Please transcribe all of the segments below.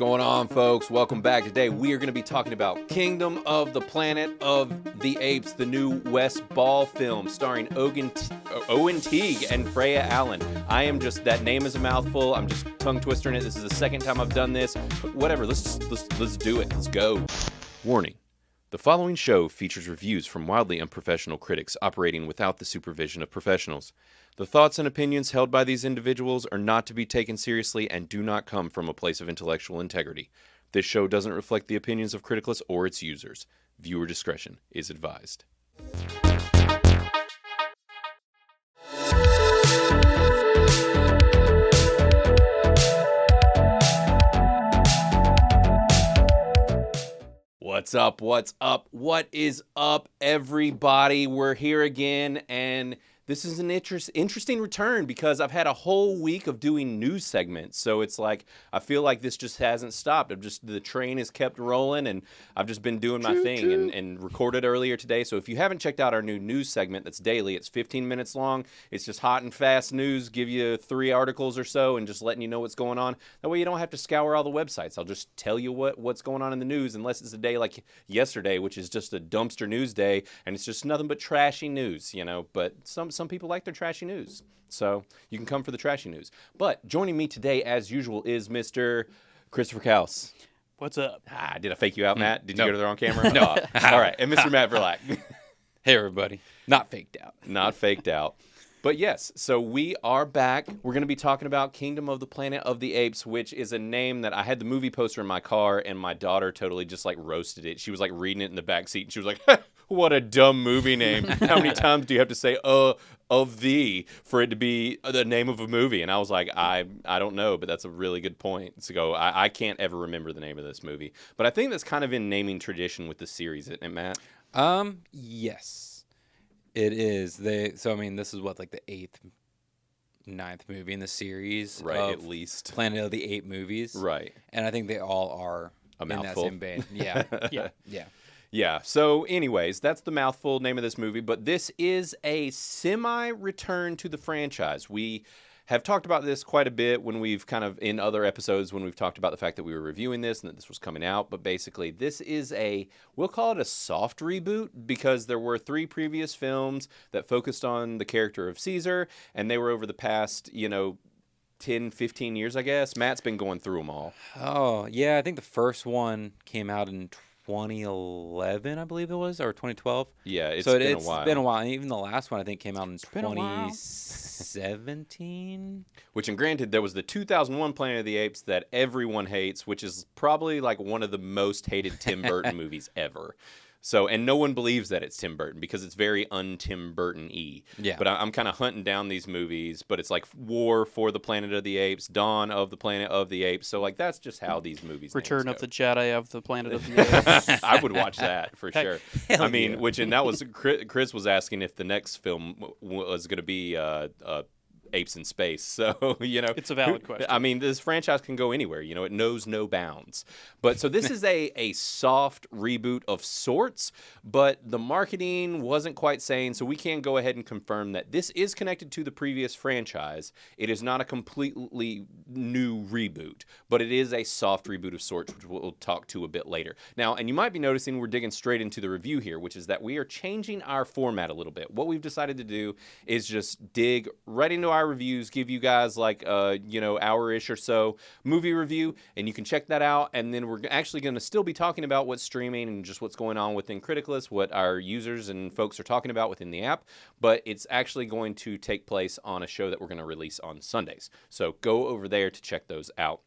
going on, folks? Welcome back. Today we are going to be talking about Kingdom of the Planet of the Apes, the new Wes Ball film starring Owen Tegue and Freya Allan. That name is a mouthful. I'm just tongue twistering it. This is the second time I've done this. But whatever, let's do it. Let's go. Warning. The following show features reviews from wildly unprofessional critics operating without the supervision of professionals. The thoughts and opinions held by these individuals are not to be taken seriously and do not come from a place of intellectual integrity. This show doesn't reflect the opinions of Criticless or its users. Viewer discretion is advised. What's up? What's up? What is up, everybody? We're here again, and this is an interesting return because I've had a whole week of doing news segments, so it's like I feel like this just hasn't stopped. The train has kept rolling, and I've just been doing my thing and recorded earlier today. So if you haven't checked out our new news segment that's daily, it's 15 minutes long. It's just hot and fast news, give you 3 articles or so, and just letting you know what's going on. That way you don't have to scour all the websites. I'll just tell you what's going on in the news, unless it's a day like yesterday, which is just a dumpster news day, and it's just nothing but trashy news, you know. But some people like their trashy news, so you can come for the trashy news. But joining me today, as usual, is Mr. Christopher Kaus. What's up? Did I fake you out, Matt? Did you go to the wrong camera? No. All right, and Mr. Matt Verlack. Hey, everybody. Not faked out. Not faked out. But yes, so we are back. We're going to be talking about Kingdom of the Planet of the Apes, which is a name that I had the movie poster in my car, and my daughter totally just like roasted it. She was like reading it in the back seat, and she was like, what a dumb movie name. How many times do you have to say, of thee, for it to be the name of a movie? And I was like, I don't know, but that's a really good point. So I can't ever remember the name of this movie. But I think that's kind of in naming tradition with the series, isn't it, Matt? Yes. It is. This is what, like the 9th movie in the series, right? At least Planet of the Apes movies, right? And I think they all are a mouthful. In that same vein. Yeah, yeah. So, anyways, that's the mouthful name of this movie. But this is a semi-return to the franchise. We have talked about this quite a bit when we've in other episodes when we've talked about the fact that we were reviewing this and that this was coming out. But basically, this is we'll call it a soft reboot, because there were 3 previous films that focused on the character of Caesar, and they were over the past, 10, 15 years, I guess. Matt's been going through them all. Oh, yeah. I think the first one came out in 2011, I believe it was, or 2012. Yeah, it's been a while. It's been a while. And even the last one, I think, came out in 2017. Which, and granted, there was the 2001 Planet of the Apes that everyone hates, which is probably like one of the most hated Tim Burton movies ever. So, and no one believes that it's Tim Burton because it's very un-Tim Burton-y. Yeah. But I'm kind of hunting down these movies, but it's like War for the Planet of the Apes, Dawn of the Planet of the Apes. So, like, that's just how these movies Return of go. the Jedi of the Planet of the Apes. I would watch that for sure. Hell I mean, yeah. that was, Chris was asking if the next film was going to be Apes in Space. So, it's a valid question. I mean, this franchise can go anywhere. It knows no bounds. But so this is a soft reboot of sorts, but the marketing wasn't quite sane, so we can go ahead and confirm that this is connected to the previous franchise. It is not a completely new reboot, but it is a soft reboot of sorts, which we'll talk to a bit later. Now, and you might be noticing we're digging straight into the review here, which is that we are changing our format a little bit. What we've decided to do is just dig right into our reviews, give you guys like hour-ish or so movie review, and you can check that out. And then we're actually going to still be talking about what's streaming and just what's going on within Criticless, what our users and folks are talking about within the app. But it's actually going to take place on a show that we're going to release on Sundays. So go over there to check those out.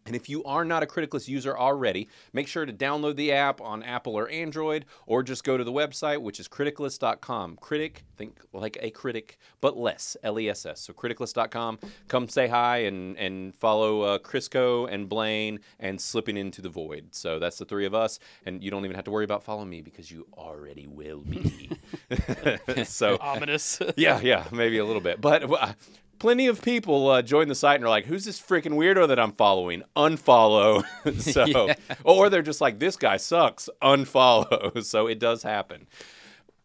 And if you are not a Criticless user already, make sure to download the app on Apple or Android, or just go to the website, which is criticless.com. Critic, think like a critic, but less, L-E-S-S. So criticless.com. Come say hi and follow Crisco and Blaine and Slipping Into the Void. So that's the 3 of us, and you don't even have to worry about following me because you already will be. So ominous. Yeah, maybe a little bit. But plenty of people join the site and are like, who's this freaking weirdo that I'm following? Unfollow. So, yeah. Or they're just like, this guy sucks. Unfollow. So it does happen.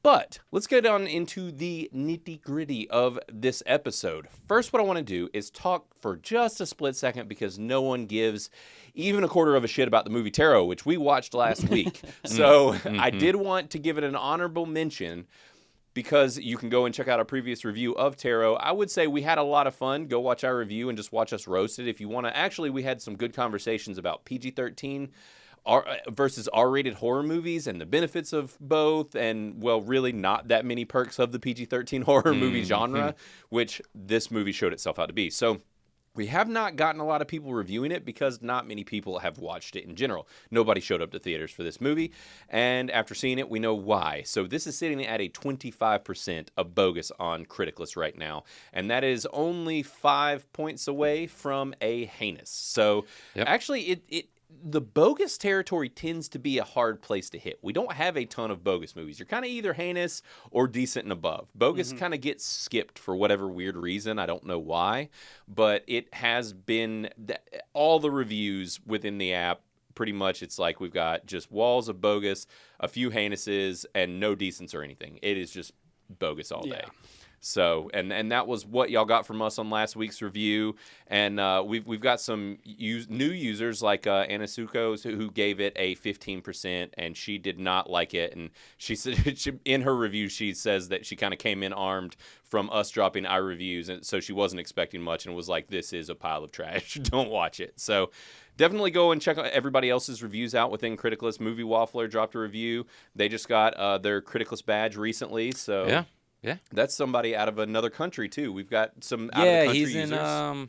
But let's get on into the nitty-gritty of this episode. First, what I want to do is talk for just a split second because no one gives even a quarter of a shit about the movie Tarot, which we watched last week. So I did want to give it an honorable mention because you can go and check out our previous review of Tarot. I would say we had a lot of fun. Go watch our review and just watch us roast it if you want to. Actually, we had some good conversations about PG-13 versus R-rated horror movies and the benefits of both, and, well, really not that many perks of the PG-13 horror movie genre, which this movie showed itself out to be. So we have not gotten a lot of people reviewing it because not many people have watched it in general. Nobody showed up to theaters for this movie, and after seeing it, we know why. So this is sitting at a 25% of bogus on Criticless right now, and that is only 5 points away from a heinous. So actually, the bogus territory tends to be a hard place to hit. We don't have a ton of bogus movies. You're kind of either heinous or decent and above. Bogus kind of gets skipped for whatever weird reason. I don't know why, but it has been all the reviews within the app. Pretty much it's like we've got just walls of bogus, a few heinouses, and no decents or anything. It is just bogus all day. So, and that was what y'all got from us on last week's review. And we've got some new users like Anasuko who gave it a 15%, and she did not like it. And she said in her review, she says that she kind of came in armed from us dropping our reviews, and so she wasn't expecting much and was like, this is a pile of trash. Don't watch it. So definitely go and check everybody else's reviews out within Criticless. Movie Waffler dropped a review. They just got their Criticless badge recently. So yeah, that's somebody out of another country too. We've got some out of the country he's users. In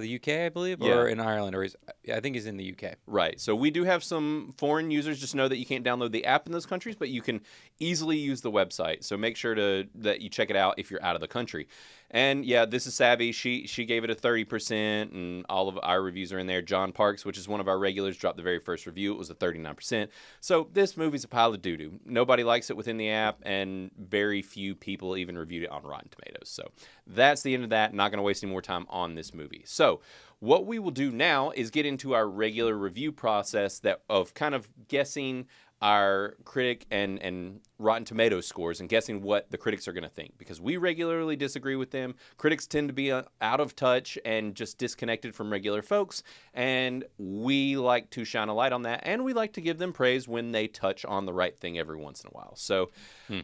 the UK, I believe, or in Ireland, or I think he's in the UK. Right. So we do have some foreign users. Just know that you can't download the app in those countries, but you can easily use the website. So make sure that you check it out if you're out of the country. And yeah, this is Savvy. She gave it a 30%, and all of our reviews are in there. John Parks, which is one of our regulars, dropped the very first review. It was a 39%. So this movie's a pile of doo-doo. Nobody likes it within the app, and very few people even reviewed it on Rotten Tomatoes. So that's the end of that. Not going to waste any more time on this movie. So what we will do now is get into our regular review process of kind of guessing our critic and Rotten Tomatoes scores and guessing what the critics are going to think, because we regularly disagree with them. Critics tend to be out of touch and just disconnected from regular folks, and we like to shine a light on that, and we like to give them praise when they touch on the right thing every once in a while. So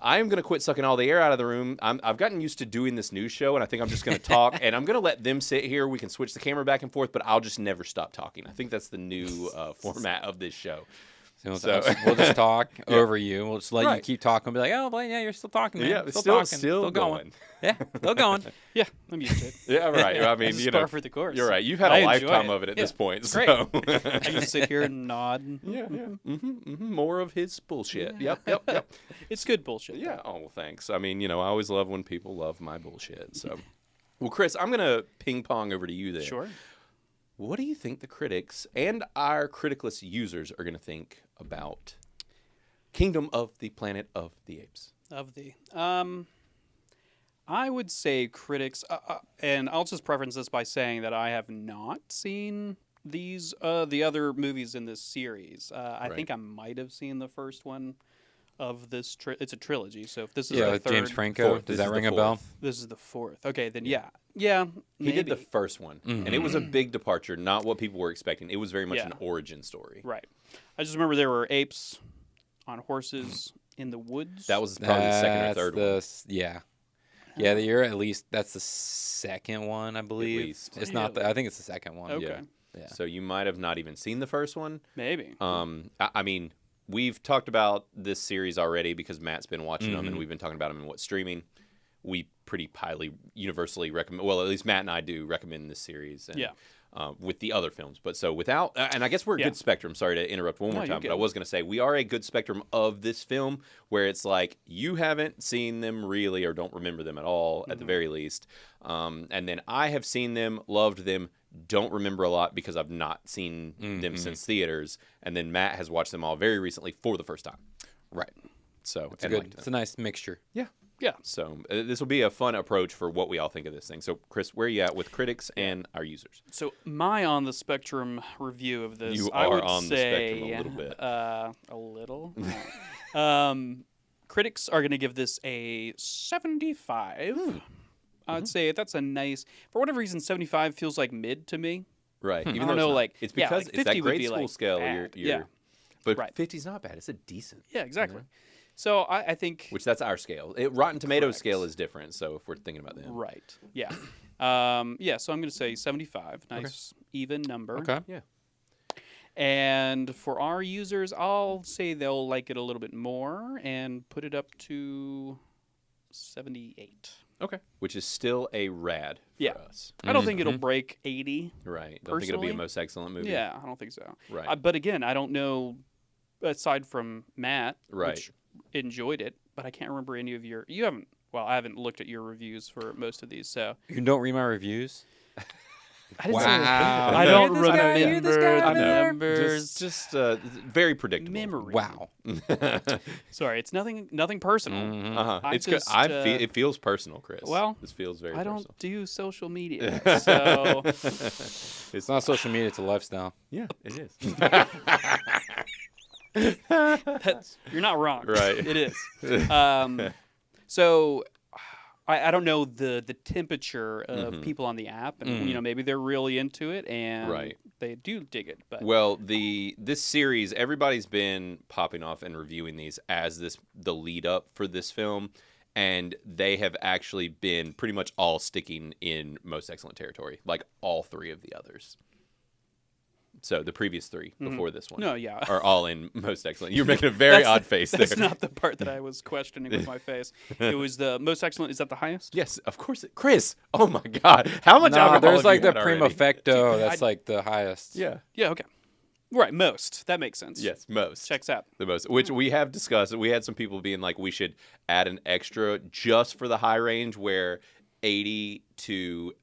I am going to quit sucking all the air out of the room. I've gotten used to doing this news show, and I think I'm just going to talk, and I'm going to let them sit here. We can switch the camera back and forth, but I'll just never stop talking. I think that's the new format of this show. So we'll just talk over you. We'll just let you keep talking. We'll be like, oh, Blaine, yeah, you're still talking, man. Yeah, still talking. Still going. Yeah, still going. Yeah, I'm used to it. Yeah, right. I mean, you know, for the course. You're right. You've had a lifetime of it at this point. Great. So. I just sit here and nod. More of his bullshit. Yep. It's good bullshit. Yeah. Oh, well, thanks. I mean, I always love when people love my bullshit. So, well, Chris, I'm gonna ping pong over to you there. Sure. What do you think the critics and our Criticless users are gonna think about Kingdom of the Planet of the Apes? I would say critics, and I'll just preference this by saying that I have not seen the other movies in this series. I think I might have seen the first one of this. It's a trilogy, so if this is the with third, James Franco, does that ring a bell? This is the fourth. Okay, then yeah. He did the first one, and it was a big departure, not what people were expecting. It was very much an origin story. Right. I just remember there were apes on horses in the woods. That was probably the second or third one. Yeah, you're at least that's the second one, I believe. At least. It's not. I think it's the second one. Okay. Yeah. So you might have not even seen the first one. Maybe. I mean, we've talked about this series already because Matt's been watching them, and we've been talking about them in what's streaming. We pretty highly, universally recommend. Well, at least Matt and I do recommend this series. And, with the other films, but so without, and I guess we're a good spectrum. Sorry to interrupt one more time, but I was going to say we are a good spectrum of this film, where it's like you haven't seen them really, or don't remember them at all, at the very least, and then I have seen them, loved them, don't remember a lot because I've not seen them since theaters, and then Matt has watched them all very recently for the first time. Right. So it's good. It's a nice mixture. Yeah. So this will be a fun approach for what we all think of this thing. So, Chris, where are you at with critics and our users? So my on the spectrum review of this, you I are would on say, the spectrum a little bit. A little. critics are going to give this a 75. I'd say that's a nice. For whatever reason, 75 feels like mid to me. Right. I Even don't though know, it's not. like It's yeah, because like it's that 50 would grade be, school like, scale. bad. You're, Yeah. but Right. 50's not bad. It's a decent. Yeah, exactly. So I think Which that's our scale. Rotten Tomatoes Correct. scale is different. So if we're thinking about them, right. Yeah. Yeah. So I'm going to say 75. Nice even number. Okay. yeah. And for our users, I'll say they'll like it a little bit more and put it up to 78. Okay. Which is still a rad for Yeah. us. I don't think it'll break 80. Right. Don't think it'll be a Personally? most excellent movie. Yeah, I don't think so. Right. But again, I don't know, aside from Matt, Right. which enjoyed it, but I can't remember any of you haven't, well, I haven't looked at your reviews for most of these, so. You don't read my reviews? I didn't Wow. I don't You're this guy, you're remember this guy the over there. numbers. Just very predictable. Memory. Wow. Sorry, it's nothing personal. Uh-huh. I It's just, good. It feels personal, Chris. well, this feels very I personal. don't do social media, so It's not social media, it's a lifestyle. Yeah, it is. you're not wrong. Right. It is. So I don't know the temperature of people on the app, and maybe they're really into it and Right. they do dig it. But Well, this series, everybody's been popping off and reviewing these as the lead up for this film, and they have actually been pretty much all sticking in most excellent territory, like all three of the others. So the previous three before this one, no, yeah. are all in most excellent. You're making a very odd face there. That's not the part that I was questioning with my face. It was the most excellent. Is that the highest? Yes, of course. Chris, oh my God, how much alcohol there's have like you the had prima already? facto. That's like the highest. Yeah. Yeah. Okay. Right. Most. That makes sense. Yes, most. Checks out. The most, which we have discussed. We had some people being like, we should add an extra just for the high range where 80 to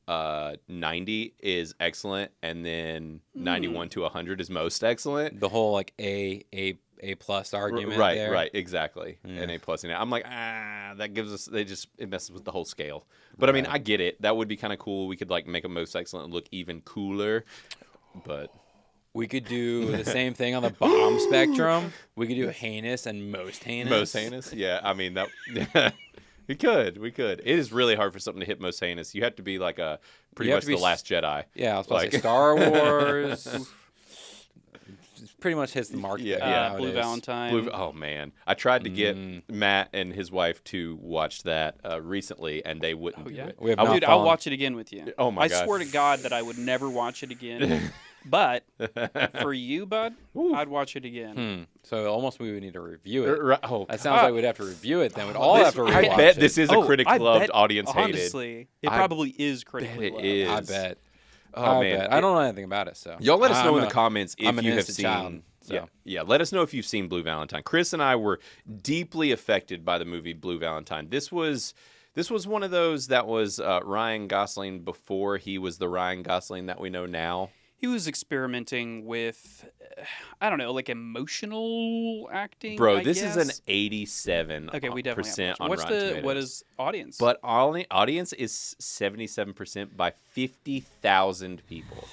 90 is excellent, and then 91 to 100 is most excellent. The whole like A plus argument. Right, there. right, exactly. Yeah. An A plus. I'm like, that gives us. It messes with the whole scale. But I mean, I get it. That would be kind of cool. We could like make a most excellent look even cooler. But We could do the same thing on the bomb spectrum. We could do heinous and most heinous. most heinous, yeah. I mean that. We could. It is really hard for something to hit most heinous. You have to be like pretty You have much to be the Last Jedi. Yeah, I was about to Like- say Star Wars. It pretty much hits the mark. Yeah, there yeah. Blue nowadays. Valentine. Oh man, I tried to get Matt and his wife to watch that recently, and they wouldn't do yeah? it. We have I not would- Dude, I'll fallen. watch it again with you. Oh my I God. swear to God that I would never watch it again. But for you, bud, I'd watch it again. So almost we would need to review it. Oh, That sounds like we'd have to review it. Then we'd all have to I rewatch bet it. this is a critic I loved, bet, audience hated. honestly, it I probably is critically bet it loved. is. I bet. Oh I man, bet. I don't know anything about it. So Y'all let us know I'm in the comments if I'm an you have innocent seen. child, so. Yeah. Let us know if you've seen Blue Valentine. Chris and I were deeply affected by the movie Blue Valentine. This was one of those that was Ryan Gosling before he was the Ryan Gosling that we know now. He was experimenting with, I don't know, like emotional acting. Bro, I this is an guess. 87 Okay, we definitely have percent to on watch it. Rotten What Tomatoes. is audience? But audience is 77% by 50,000 people.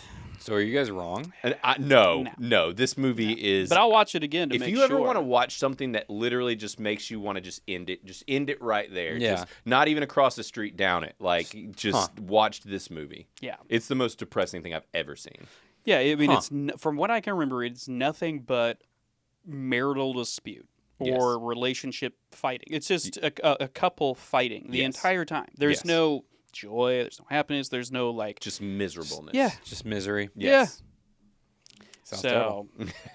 So are you guys wrong? And No. no, this movie is. But I'll watch it again to if make you sure. ever want to watch something that literally just makes you want to just end it right there. Yeah. Just not even across the street down it. Like, just watch this movie. Yeah. It's the most depressing thing I've ever seen. Yeah, I mean, it's from what I can remember, it's nothing but marital dispute or relationship fighting. It's just a couple fighting the entire time. There's Yes. no joy, there's no happiness, there's no like. Just miserableness. Yeah. Just misery. Yes. Sounds So terrible.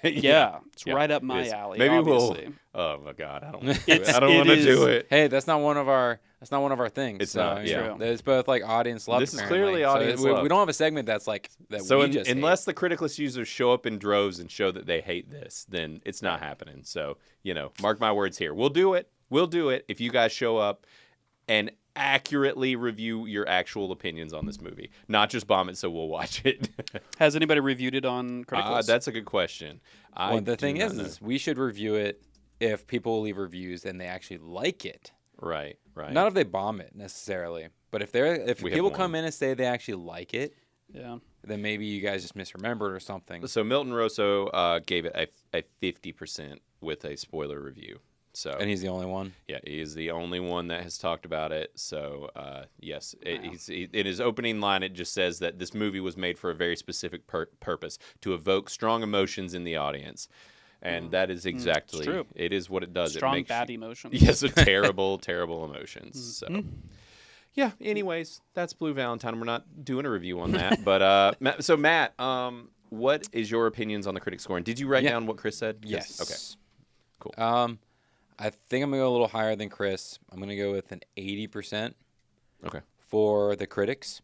yeah, it's Yeah, right up it my is. alley. Maybe obviously. Oh my God, I don't want to do It's- it. I don't it want to is- do it. Hey, that's not one of our things. It's so, not, you yeah. know, it's both like audience love. This is apparently. clearly So audience we loved. don't have a segment that's like that. So we just unless the Criticless users show up in droves and show that they hate this, then it's not happening. So, mark my words here. We'll do it. We'll do it if you guys show up and accurately review your actual opinions on this movie. Not just bomb it so we'll watch it. Has anybody reviewed it on Criticless? That's a good question. well, the thing do not know. is we should review it if people leave reviews and they actually like it. Right. Not if they bomb it necessarily, but if We have people one. come in and say they actually like it, yeah. then maybe you guys just misremembered or something. So Milton Rosso gave it a 50% with a spoiler review. So And he's the only one. yeah, he is the only one that has talked about it. So yes, in his opening line, it just says that this movie was made for a very specific purpose, to evoke strong emotions in the audience. And that is exactly, It's true. it is what it does. Strong it makes bad emotions. Yes, a terrible, terrible emotions. So, yeah. Anyways, that's Blue Valentine. We're not doing a review on that, but Matt, what is your opinions on the critic score? And did you write down what Chris said? Yes. Okay. Cool. I think I'm gonna go a little higher than Chris. I'm gonna go with an 80%. Okay. For the critics.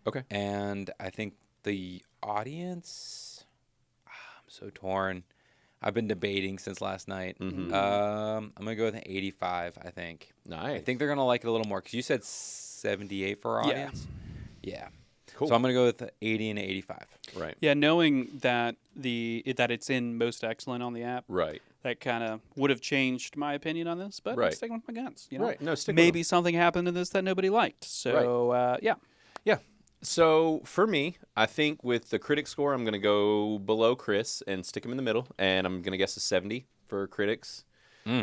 Okay. And I think the audience, I'm so torn. I've been debating since last night. Mm-hmm. I'm going to go with an 85, I think. Nice. I think they're going to like it a little more because you said 78 for our audience. Yeah. Cool. So I'm going to go with 80 and 85. Right. Yeah, knowing that that it's in most excellent on the app, Right. that kind of would have changed my opinion on this. But I'm Right. sticking with my guns. You know? Right. No, stick with Maybe something happened in this that nobody liked. So yeah. Yeah. So for me, I think with the critic score, I'm going to go below Chris and stick him in the middle, and I'm going to guess a 70 for critics.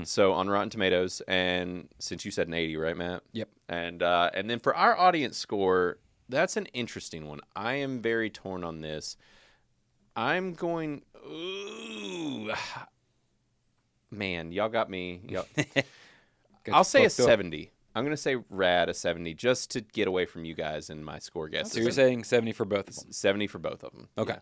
So on Rotten Tomatoes, and since you said an 80, right, Matt? Yep. And then for our audience score, that's an interesting one. I am very torn on this. I'm going. Ooh, man, y'all got me. I'll say a 70. I'm going to say rad a 70 just to get away from you guys and my score guesses. So you're saying 70 for both of them? 70 for both of them. Okay.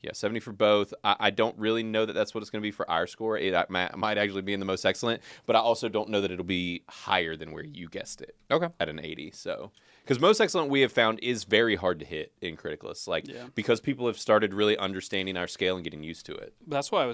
Yeah, 70 for both. I don't really know that that's what it's going to be for our score. It might actually be in the most excellent, but I also don't know that it'll be higher than where you guessed it. Okay. At an 80. So, because most excellent we have found is very hard to hit in Criticless, because people have started really understanding our scale and getting used to it. That's why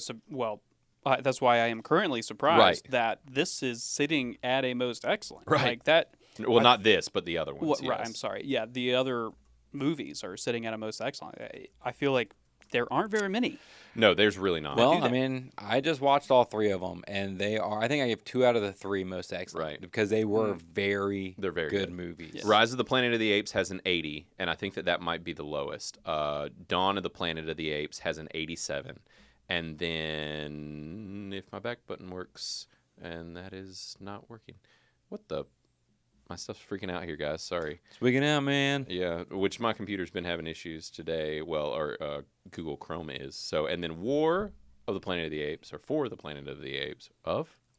that's why I am currently surprised that this is sitting at a most excellent. Right. Like that. Well, not this, but the other ones. Right. I'm sorry. Yeah, the other movies are sitting at a most excellent. I feel like there aren't very many. No, there's really not. Well, I mean, I just watched all three of them, and they are. I think I gave 2 out of the 3 most excellent, Right. Because they were They're very good movies. Yes. Rise of the Planet of the Apes has an 80, and I think that might be the lowest. Dawn of the Planet of the Apes has an 87. And then, if my back button works, and that is not working. What the? My stuff's freaking out here, guys. Sorry. Speaking out, man. Yeah, which my computer's been having issues today. Well, or Google Chrome is. So, and then War of the Planet of the Apes, or For the Planet of the Apes,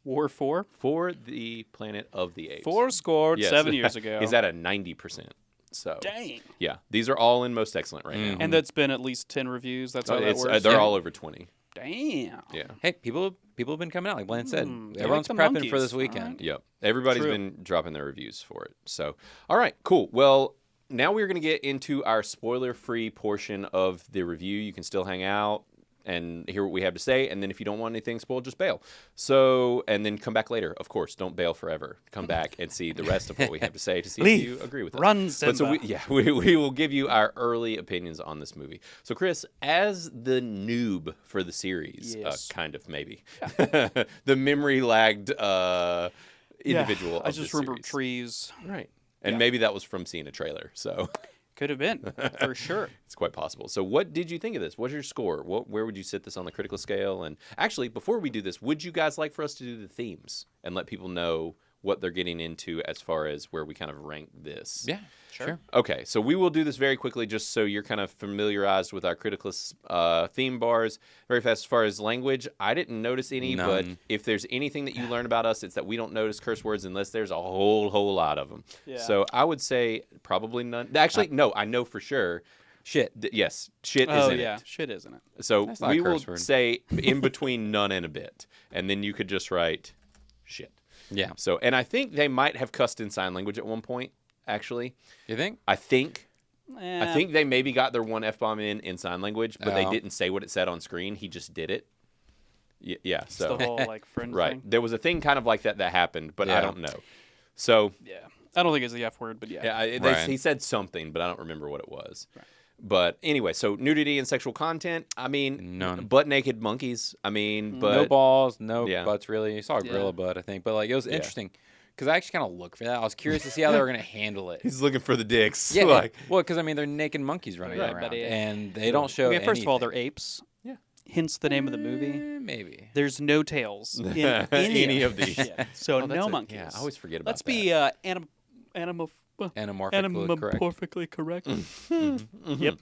War 4? For the Planet of the Apes. 4 scored Yes. 7 years ago. Is at a 90%. So, Dang. yeah, these are all in most excellent right now. And that's been at least 10 reviews. That's how that works. They're all over 20. Damn. Yeah. Hey, people have been coming out, like Blaine said. they Everyone's like the prepping monkeys. for this All weekend. right. Yep. Everybody's True. been dropping their reviews for it. So, all right, cool. Well, now we're going to get into our spoiler-free portion of the review. You can still hang out and hear what we have to say, and then if you don't want anything spoiled, just bail. So, and then come back later. Of course, don't bail forever. Come back and see the rest of what we have to say to see if you agree with us. Run, Simba. But so we will give you our early opinions on this movie. So, Chris, as the noob for the series, Yes. kind of maybe, the memory lagged individual. Yeah, I of just the remember series. trees. Right, and Yeah. maybe that was from seeing a trailer. So Could have been, for sure. it's quite possible. So, what did you think of this? What's your score? Where would you sit this on the critical scale? And actually, before we do this, would you guys like for us to do the themes and let people know what they're getting into as far as where we kind of rank this? Yeah, sure. Okay, so we will do this very quickly just so you're kind of familiarized with our Criticless theme bars. Very fast as far as language, I didn't notice any, but None. if there's anything that you learn about us, it's that we don't notice curse words unless there's a whole lot of them. Yeah. So I would say probably none. Actually, no, I know for sure. Shit. Yes, shit is Oh, in yeah. it. Shit, isn't it? So That's not a we will curse word. say in between none and a bit, and then you could just write shit. Yeah. So, and I think they might have cussed in sign language at one point, actually. You think? I think Eh, they maybe got their one F-bomb in sign language, but they Oh. didn't say what it said on screen. He just did it. Yeah, it's so the whole, like, friend right. thing. There was a thing kind of like that happened, but I Yeah. don't know. So Yeah. I don't think it's the F word, but yeah. yeah, Right. he said something, but I don't remember what it was. Right. But anyway, so nudity and sexual content. I mean, None. butt naked monkeys. I mean, but No balls, no Yeah. butts really. You saw a gorilla Yeah. butt, I think, but like it was interesting because I actually kind of looked for that. I was curious to see how they were going to handle it. he's looking for the dicks. Yeah, well, because I mean they're naked monkeys running Right, around, but and they don't show. Okay, first of all, anything. they're apes. Yeah. hints the name of the movie. Maybe. There's no tails in any of these. Yeah. So that's no it. monkeys. Yeah, I always forget about Let's that. be Anamorphically correct. correct. Yep.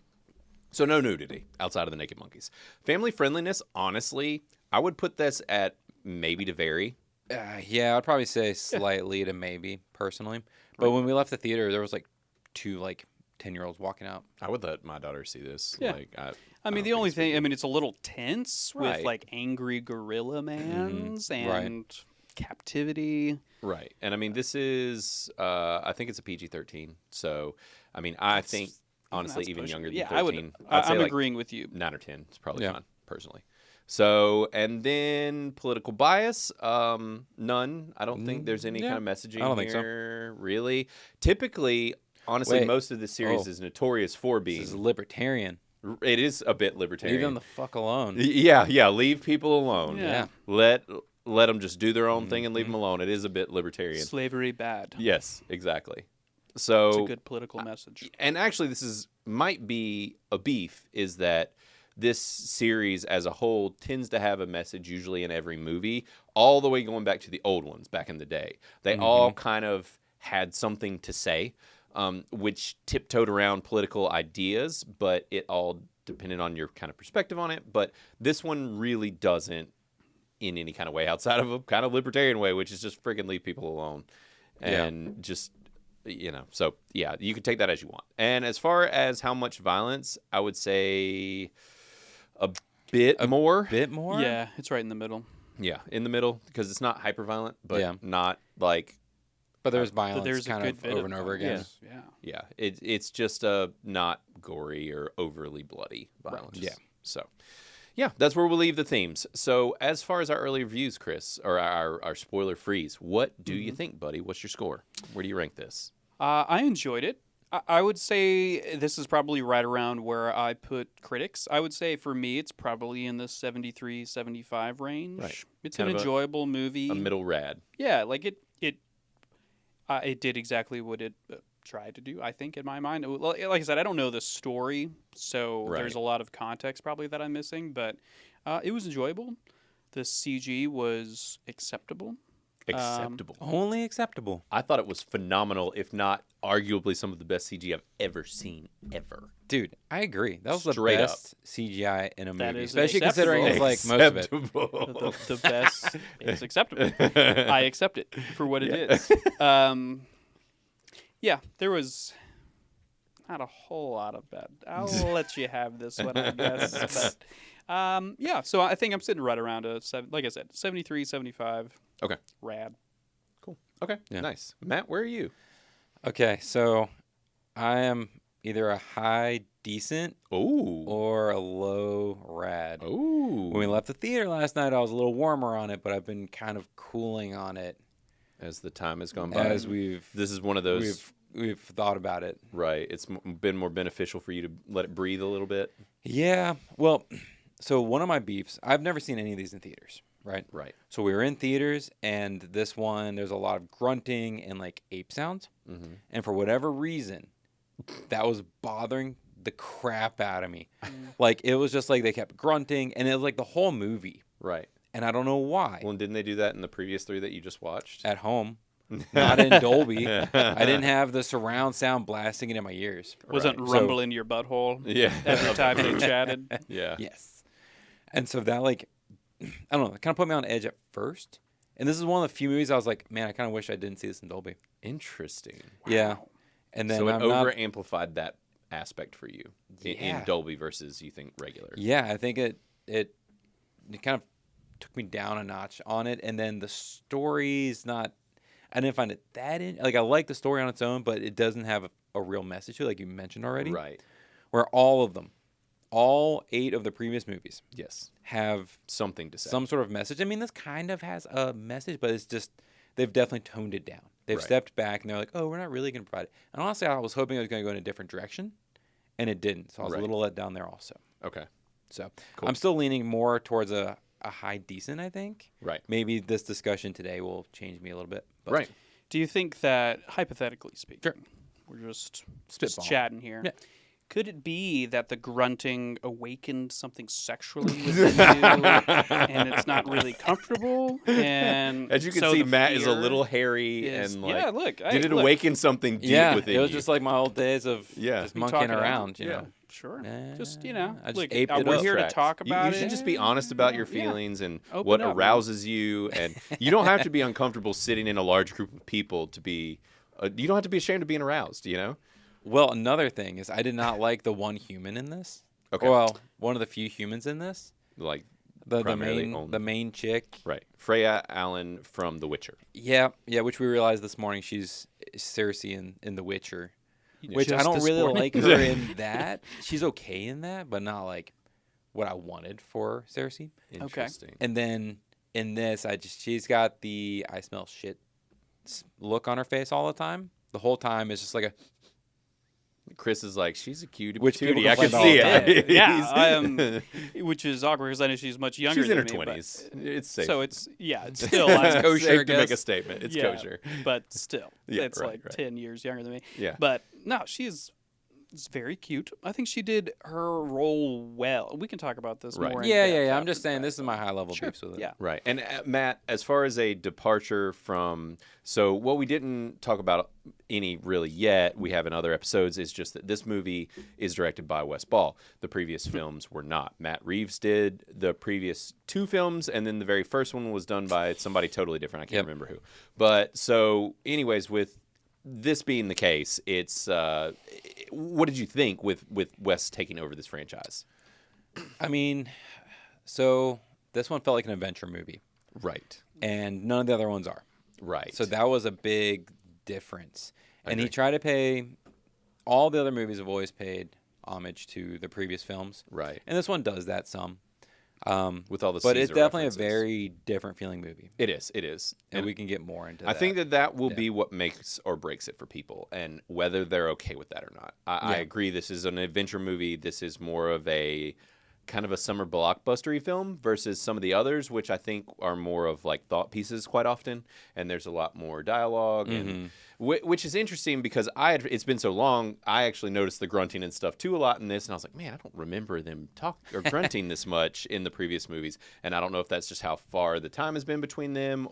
So no nudity outside of the naked monkeys. Family friendliness, honestly, I would put this at maybe to very. Yeah, I'd probably say slightly to maybe, personally. But when we left the theater, there was like 2 10-year-olds walking out. I would let my daughter see this. Yeah. Like, I mean, the only thing, it's a little tense Right. with like angry gorilla mans Right. and captivity. right. And I mean, this is, I think it's a PG-13. So, I mean, I think, honestly, That's even pushing younger it. than Yeah, 13. I'm like agreeing with you. 9 or 10 is probably Yeah. fine, personally. So, and then political bias, none. I don't think there's any Yeah. kind of messaging I don't think so. here, really. Typically, honestly, Wait. most of the series Oh. is notorious for This is being. libertarian. It is a bit libertarian. Leave them the fuck alone. Yeah, leave people alone. Yeah. Let them just do their own thing and leave them alone. It is a bit libertarian. Slavery bad. Yes, exactly. So, It's a good political message. and actually, this might be a beef, is that this series as a whole tends to have a message usually in every movie, all the way going back to the old ones back in the day. They all kind of had something to say, which tiptoed around political ideas, but it all depended on your kind of perspective on it. But this one really doesn't in any kind of way outside of a kind of libertarian way, which is just friggin' leave people alone. And just, so yeah, you can take that as you want. And as far as how much violence, I would say a bit more. Bit more? Yeah, it's right in the middle. Yeah, in the middle, because it's not hyper violent, but Yeah. not like, But there's violence there's a kind good of bit over and over again. violence. Yeah. yeah, it's just not gory or overly bloody violence. Yeah. So, yeah, that's where we'll leave the themes. So, as far as our early reviews, Chris, or our spoiler freeze, what do you think, buddy? What's your score? Where do you rank this? I enjoyed it. I would say this is probably right around where I put Critics. I would say for me, it's probably in the 73, 75 range. Right. It's Kind an of enjoyable movie. A middle rad. Yeah, like it did exactly what it tried to do, I think, in my mind. Like I said, I don't know the story, so Right. there's a lot of context probably that I'm missing, but it was enjoyable. The CG was acceptable. Acceptable. Only acceptable. I thought it was phenomenal, if not arguably some of the best CG I've ever seen, ever. Dude, I agree. That was Straight the up. best CGI in a That movie. is Especially considering it was like most of it. Acceptable. The best. It's acceptable. I accept it for what it is. Yeah, there was not a whole lot of bad. I'll let you have this one, I guess. But yeah, so I think I'm sitting right around like I said, 73, 75. Okay. Rad. Cool. Okay. Yeah. Nice. Matt, where are you? Okay, so I am either a high decent Ooh. or a low rad. Ooh. When we left the theater last night, I was a little warmer on it, but I've been kind of cooling on it As the time has gone by. as This is one of those, we've thought about it. right, it's been more beneficial for you to let it breathe a little bit. Yeah, well, so one of my beefs, I've never seen any of these in theaters, right? Right. So we were in theaters, and this one, there's a lot of grunting and like ape sounds. Mm-hmm. And for whatever reason, that was bothering the crap out of me. Like, it was just like they kept grunting, and it was like the whole movie. Right. And I don't know why. Well, didn't they do that in the previous 3 that you just watched? At home, not in Dolby. I didn't have the surround sound blasting into my ears. Wasn't Right. rumble in your butthole Yeah. every time they chatted. Yeah. Yes. And so that, like, I don't know, it kind of put me on edge at first. And this is one of the few movies I was like, man, I kind of wish I didn't see this in Dolby. Interesting. Yeah. And then So it I'm over not, amplified that aspect for you in Yeah. Dolby versus you think regular. yeah, I think it kind of took me down a notch on it. And then the story's not, I didn't find it that, like, I like the story on its own, but it doesn't have a real message to it, like you mentioned already. Right. Where all of them, all 8 of the previous movies Yes. have Something to say. some sort of message. I mean, this kind of has a message, but it's just, they've definitely toned it down. They've Right. stepped back, and they're like, oh, we're not really going to provide it. And honestly, I was hoping it was going to go in a different direction, and it didn't. So I was Right. a little let down there also. Okay. So Cool. I'm still leaning more towards a high decent, I think. Right. Maybe this discussion today will change me a little bit. But Right. Do you think that, hypothetically speaking, Sure. we're just Spitballing. chatting here. Yeah. could it be that the grunting awakened something sexually within you, and it's not really comfortable? And as you can so see, the Matt is a fear little hairy is- and yeah, like. look, Did it look, awaken something deep Yeah, within it was you? just like my old days of Yeah. just We monkeying talk it around, out. you know. Sure, Nah, just I just look, aped it we're up. here to Tracks. talk You about it. should just be honest about your Yeah. feelings and Open what up, man. arouses you, and you don't have to be uncomfortable sitting in a large group of people to be. You don't have to be ashamed of being aroused. You know. Well, another thing is I did not like the one human in this. Okay. Well, one of the few humans in this. Like The primarily main only. the main chick. right, Freya Allan from The Witcher. Yeah, which we realized this morning she's Cersei in The Witcher. Which I Just don't this really morning? like her in that. She's okay in that, but not like what I wanted for Cersei. Interesting. And then in this, she's got the I smell shit look on her face all the time. The whole time is just like a Chris is like, she's a cutie. Which people patootie. I can complain see all the it. Yeah, which is awkward because I know she's much younger She's in her than me. But- 20s. It's safe. So it's still it's I'm- kosher, safe I to make a guess. statement. It's yeah, kosher. but still, Yeah, it's right, like right. 10 years younger than me. Yeah. But no, she's very cute. I think she did her role well. We can talk about this Right. more. in yeah. depth I'm after just saying the this is my high level Sure. beefs with it. Yeah. Right. And Matt, as far as a departure from, so what we didn't talk about any really yet, we have in other episodes, is just that this movie is directed by Wes Ball. The previous films were not. Matt Reeves did the previous 2 films, and then the very first one was done by somebody totally different. I can't remember who. But so anyways, with this being the case, it's what did you think with Wes taking over this franchise? I mean, so this one felt like an adventure movie, Right. and none of the other ones are. Right. So that was a big difference. And he agree. tried to pay, all the other movies have always paid homage to the previous films. Right. And this one does that some. With all the But it's Caesar definitely references. a very different feeling movie. It is. It is. And we can get more into I that. think that will be what makes or breaks it for people, and whether they're okay with that or not. I Yeah. agree. This is an adventure movie. This is more of a kind of a summer blockbustery film versus some of the others, which I think are more of like thought pieces quite often. And there's a lot more dialogue, and which is interesting because it's been so long. I actually noticed the grunting and stuff too a lot in this, and I was like, man, I don't remember them grunting this much in the previous movies. And I don't know if that's just how far the time has been between them,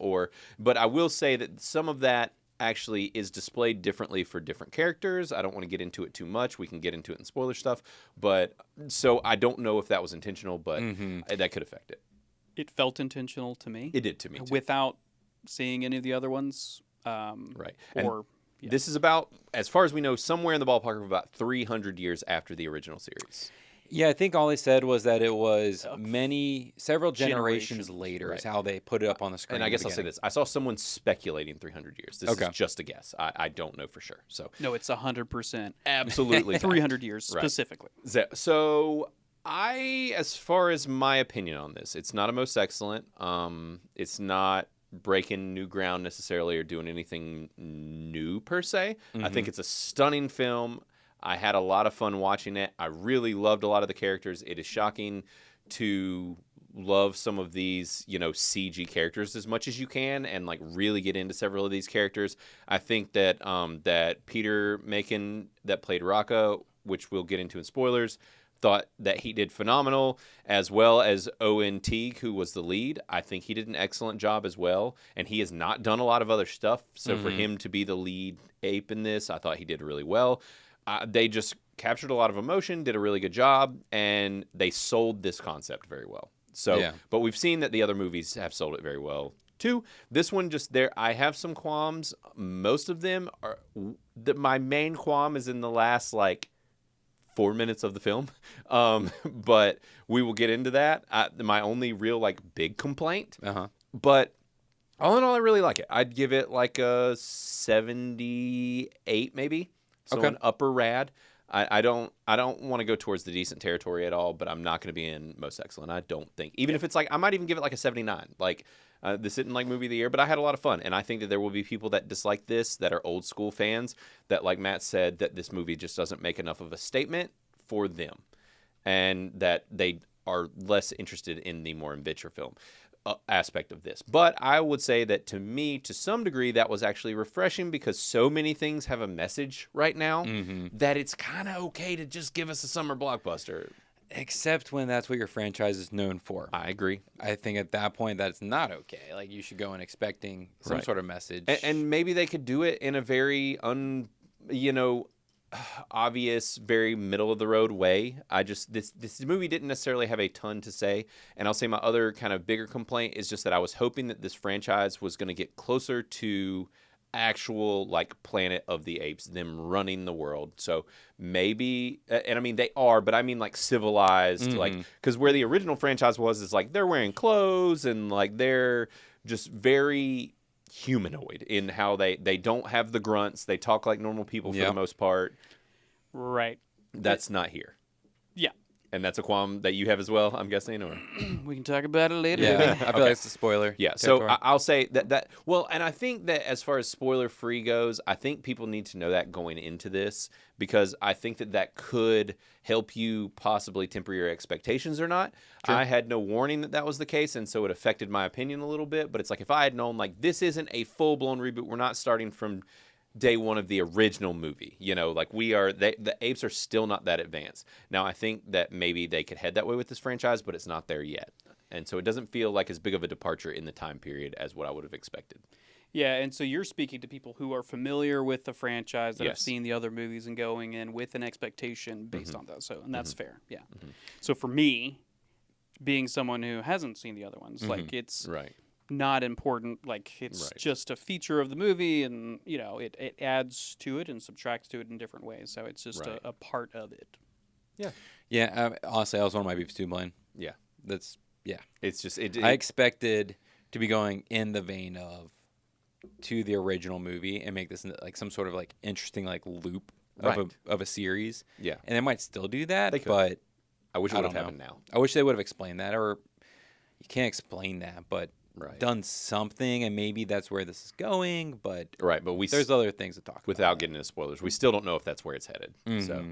but I will say that some of that actually is displayed differently for different characters. I don't want to get into it too much. We can get into it in spoiler stuff. But so I don't know if that was intentional, but that could affect it. It felt intentional to me. It did to me too. Without seeing any of the other ones. Right. And Or yeah. this is about, as far as we know, somewhere in the ballpark of about 300 years after the original series. Yeah, I think all he said was that it was several generations Generations. later Right. is how they put it up on the screen. And I in the guess I'll say beginning. this. I saw someone speculating 300 years. This Okay. is just a guess. I don't know for sure. So No, it's 100%. absolutely. 300 years Right. specifically. So as far as my opinion on this, it's not a most excellent. It's not breaking new ground necessarily or doing anything new per se. I think it's a stunning film. I had a lot of fun watching it. I really loved a lot of the characters. It is shocking to love some of these, CG characters as much as you can and like really get into several of these characters. I think that that Peter Macon that played Rocca, which we'll get into in spoilers, thought that he did phenomenal, as well as Owen Tegue, who was the lead. I think he did an excellent job as well, and he has not done a lot of other stuff. So for him to be the lead ape in this, I thought he did really well. They just captured a lot of emotion, did a really good job, and they sold this concept very well. So, Yeah. But we've seen that the other movies have sold it very well too. This one I have some qualms. Most of them are. My main qualm is in the last 4 minutes of the film, but we will get into that. My only real big complaint, but all in all, I really like it. I'd give it a 78 maybe. So Okay. an upper rad. I don't want to go towards the decent territory at all, but I'm not going to be in most excellent. I don't think. Even if it's I might even give it a 79. This isn't movie of the year, but I had a lot of fun, and I think that there will be people that dislike this that are old school fans that, like Matt said, that this movie just doesn't make enough of a statement for them, and that are less interested in the more adventure film aspect of this. But I would say that to me, to some degree, that was actually refreshing because so many things have a message right now that it's kind of okay to just give us a summer blockbuster. Except when that's what your franchise is known for. I agree. I think at that point that's not okay. Like you should go in expecting some sort of message. And maybe they could do it in a very obvious, very middle of the road way. This movie didn't necessarily have a ton to say, and I'll say my other kind of bigger complaint is just that I was hoping that this franchise was going to get closer to actual like Planet of the Apes, them running the world. So maybe, and I mean they are, but I mean like civilized, like because where the original franchise was is like they're wearing clothes and like they're just very humanoid in how they don't have the grunts. They talk like normal people for the most part. Right. That's not here. Yeah. And that's a qualm that you have as well, I'm guessing, or we can talk about it later. Yeah, I feel like it's a spoiler. Yeah, so I'll say that well, and I think that as far as spoiler free goes, I think people need to know that going into this because I think that could help you possibly temper your expectations or not. Sure. I had no warning that was the case, and so it affected my opinion a little bit. But it's like if I had known like this isn't a full blown reboot, we're not starting from day one of the original movie, like the Apes are still not that advanced. Now I think that maybe they could head that way with this franchise, but it's not there yet. And so it doesn't feel like as big of a departure in the time period as what I would have expected. Yeah, and so you're speaking to people who are familiar with the franchise that have seen the other movies and going in with an expectation based on that. So, and that's fair. Yeah. So for me, being someone who hasn't seen the other ones, like it's not important. Like it's just a feature of the movie, and it adds to it and subtracts to it in different ways. So it's just a part of it. Yeah. Honestly, that was one of my beefs too, Blaine. Yeah. It's just I expected to be going in the vein of to the original movie and make this like some sort of like interesting like loop of a series. Yeah. And they might still do that, but I wish it would have happened now. I wish they would have explained that, or you can't explain that, but done something, and maybe that's where this is going. But there's other things to talk about. Without getting into spoilers, we still don't know if that's where it's headed. So,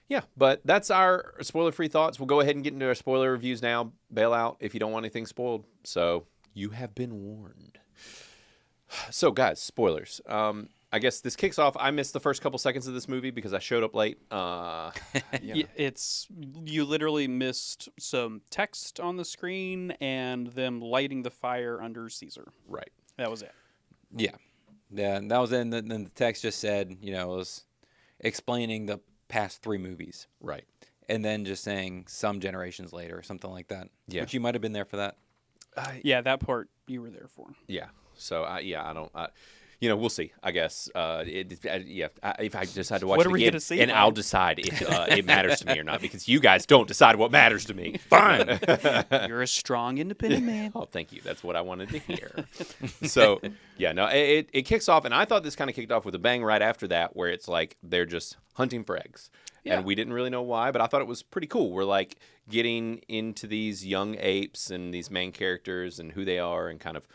yeah, but that's our spoiler-free thoughts. We'll go ahead and get into our spoiler reviews now. Bail out if you don't want anything spoiled. So you have been warned. So, guys, spoilers. I guess this kicks off. I missed the first couple seconds of this movie because I showed up late. You literally missed some text on the screen and them lighting the fire under Caesar. Right. That was it. Yeah. Yeah, and that was it. And then the text just said, it was explaining the past 3 movies. Right. And then just saying some generations later or something like that. Yeah. Which you might have been there for that. Yeah, that part you were there for. Yeah. So, I don't... we'll see, I guess. If I decide to watch what it are we again, gonna see, and I'll decide if it matters to me or not, because you guys don't decide what matters to me. Fine. You're a strong, independent man. Oh, thank you. That's what I wanted to hear. So, it kicks off, and I thought this kind of kicked off with a bang right after that, where it's like they're just hunting for eggs. Yeah. And we didn't really know why, but I thought it was pretty cool. We're like getting into these young apes and these main characters and who they are and kind of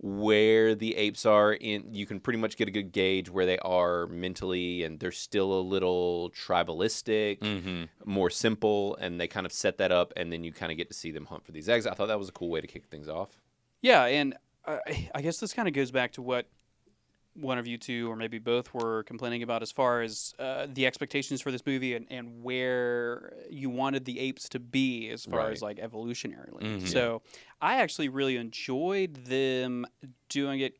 where the apes are in. You can pretty much get a good gauge where they are mentally, and they're still a little tribalistic, more simple, and they kind of set that up, and then you kind of get to see them hunt for these eggs. I thought that was a cool way to kick things off. Yeah, and I guess this kind of goes back to what one of you two or maybe both were complaining about as far as the expectations for this movie and where you wanted the apes to be as far as like evolutionarily. So I actually really enjoyed them doing it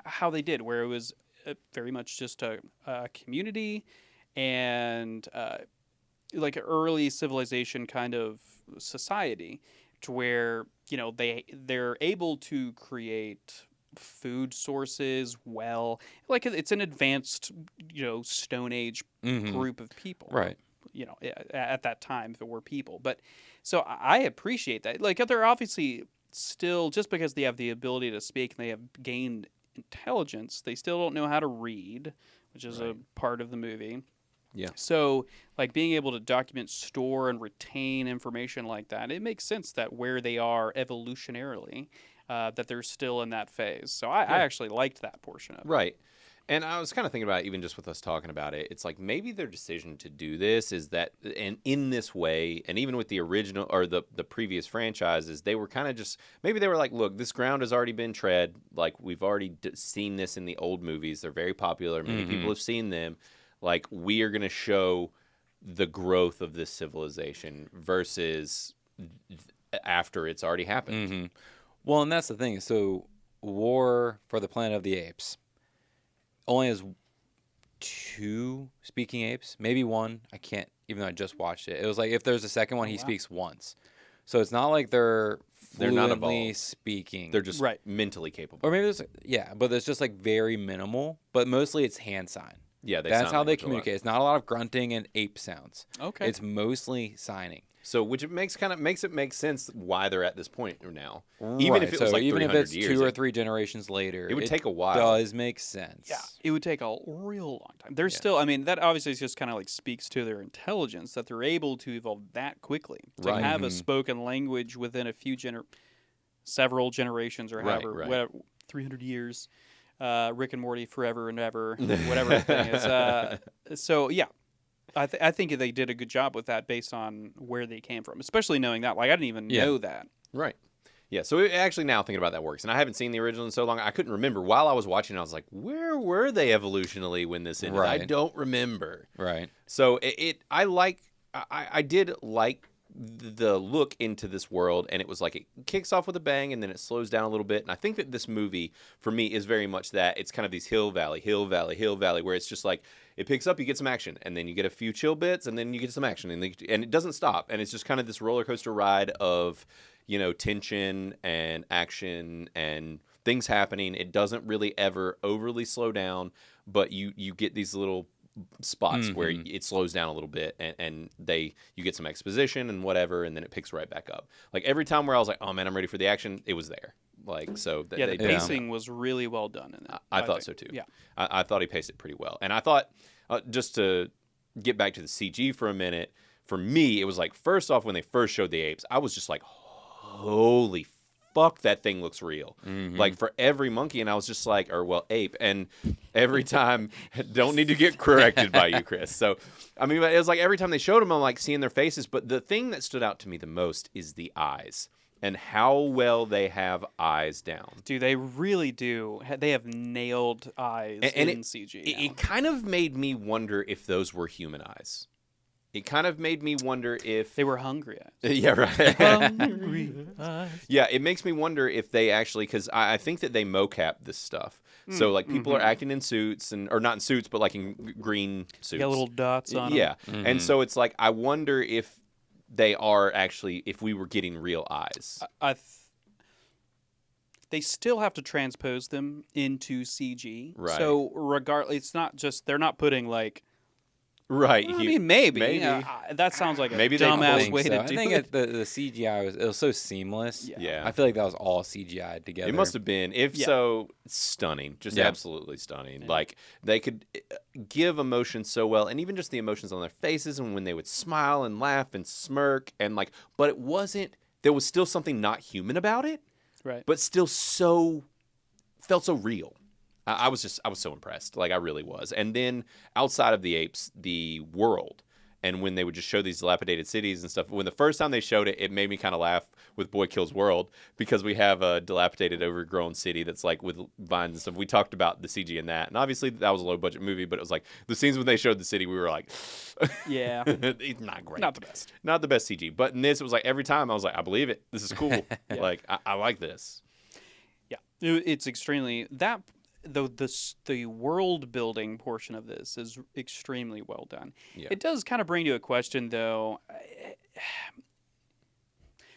how they did, where it was very much just a community and like an early civilization kind of society, to where they're able to create food sources like it's an advanced Stone Age group of people, right? At that time, if it were people. But so I appreciate that. Like they're obviously still, just because they have the ability to speak and they have gained intelligence, they still don't know how to read, which is a part of the movie. Yeah. So, like, being able to document, store, and retain information like that, it makes sense that where they are evolutionarily, that they're still in that phase. So I actually liked that portion of it. Right. And I was kind of thinking about it, even just with us talking about it. It's like maybe their decision to do this is that, and in this way, and even with the original or the previous franchises, they were kind of just maybe they were like, look, this ground has already been tread. Like we've already seen this in the old movies. They're very popular. Many people have seen them. Like we are going to show the growth of this civilization versus after it's already happened. Well, and that's the thing. So, War for the Planet of the Apes only has 2 speaking apes, maybe 1. I can't, even though I just watched it. It was like if there's a second one, he speaks once. So it's not like they're not fluently evolved. speaking. They're just mentally capable. Or maybe there's, but it's just like very minimal. But mostly it's hand sign. Yeah, that's how they communicate. It's not a lot of grunting and ape sounds. Okay. It's mostly signing. So, which it makes it make sense why they're at this point now. Even if it was like even if 300 it's years, 2 or 3 generations later, it would take a while. Does make sense. Yeah, it would take a real long time. They're still, I mean, that obviously just kind of like speaks to their intelligence that they're able to evolve that quickly. To have a spoken language within a few several generations or however, whatever, 300 years. Rick and Morty forever and ever, whatever the thing is. So yeah, I think they did a good job with that based on where they came from, especially knowing that. Like I didn't even know that. Right. Yeah. So actually, now thinking about that works, and I haven't seen the original in so long, I couldn't remember. While I was watching, I was like, where were they evolutionally when this ended? I don't remember. Right. So I did like the look into this world, and it was like it kicks off with a bang and then it slows down a little bit. And I think that this movie for me is very much that. It's kind of these hill valley where it's just like it picks up, you get some action, and then you get a few chill bits, and then you get some action, and it doesn't stop. And it's just kind of this roller coaster ride of, you know, tension and action and things happening. It doesn't really ever overly slow down, but you get these little spots where it slows down a little bit, and you get some exposition and whatever, and then it picks right back up. Like every time where I was like, oh man, I'm ready for the action, it was there. Like so, the pacing was really well done in it. I thought so too. Yeah, I thought he paced it pretty well, and I thought just to get back to the CG for a minute, for me, it was like first off when they first showed the apes, I was just like, holy fuck, that thing looks real. Like for every monkey, and I was just like, ape, and every time, don't need to get corrected by you, Chris. So, I mean, it was like every time they showed them, I'm like seeing their faces, but the thing that stood out to me the most is the eyes. And how well they have eyes down. Dude, they really do. They have nailed eyes in CG. It kind of made me wonder if those were human eyes. It kind of made me wonder if they were hungry eyes. Yeah, right. Hungry eyes. Yeah, it makes me wonder if they actually, because I think that they mocap this stuff. So like people are acting in suits or not in suits, but like in green suits. Yeah, little dots on them. Yeah, and so it's like I wonder if they are actually, if we were getting real eyes. They still have to transpose them into CG. Right. So regardless, it's not just, they're not putting like... Right. I mean, maybe. That sounds like a dumbass way to do it. I think the CGI was so seamless. Yeah. I feel like that was all CGI together. It must have been. If so, stunning. Just absolutely stunning. Yeah. Like, they could give emotion so well, and even just the emotions on their faces and when they would smile and laugh and smirk, and like, but it wasn't, there was still something not human about it. Right. But still felt so real. I was so impressed. Like, I really was. And then outside of the apes, the world. And when they would just show these dilapidated cities and stuff, when the first time they showed it, it made me kind of laugh with Boy Kills World, because we have a dilapidated, overgrown city that's like with vines and stuff. We talked about the CG in that. And obviously that was a low budget movie, but it was like the scenes when they showed the city, we were like, yeah, it's not great. Not the best. Not the best CG. But in this, it was like every time I was like, I believe it. This is cool. Like, I like this. Yeah. It's extremely, the world building portion of this is extremely well done. Yeah. It does kind of bring to a question, though.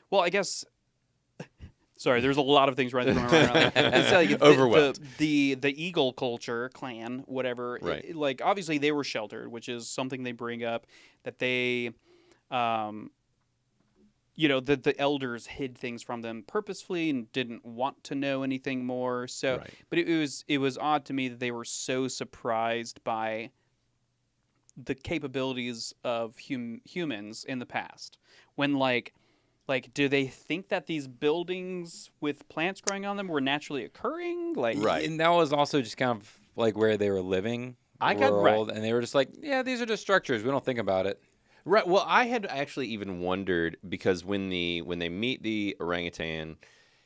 Well, I guess. Sorry, there's a lot of things running around. It's like overwhelmed. The Eagle culture clan, whatever. Right. Like obviously they were sheltered, which is something they bring up, that they. The elders hid things from them purposefully and didn't want to know anything more. So, right. But it was odd to me that they were so surprised by the capabilities of humans in the past. When like, do they think that these buildings with plants growing on them were naturally occurring? Like, right. And that was also just kind of like where they were living. I got world, and they were just like, yeah, these are just structures. We don't think about it. Right. Well, I had actually even wondered because when they meet the orangutan,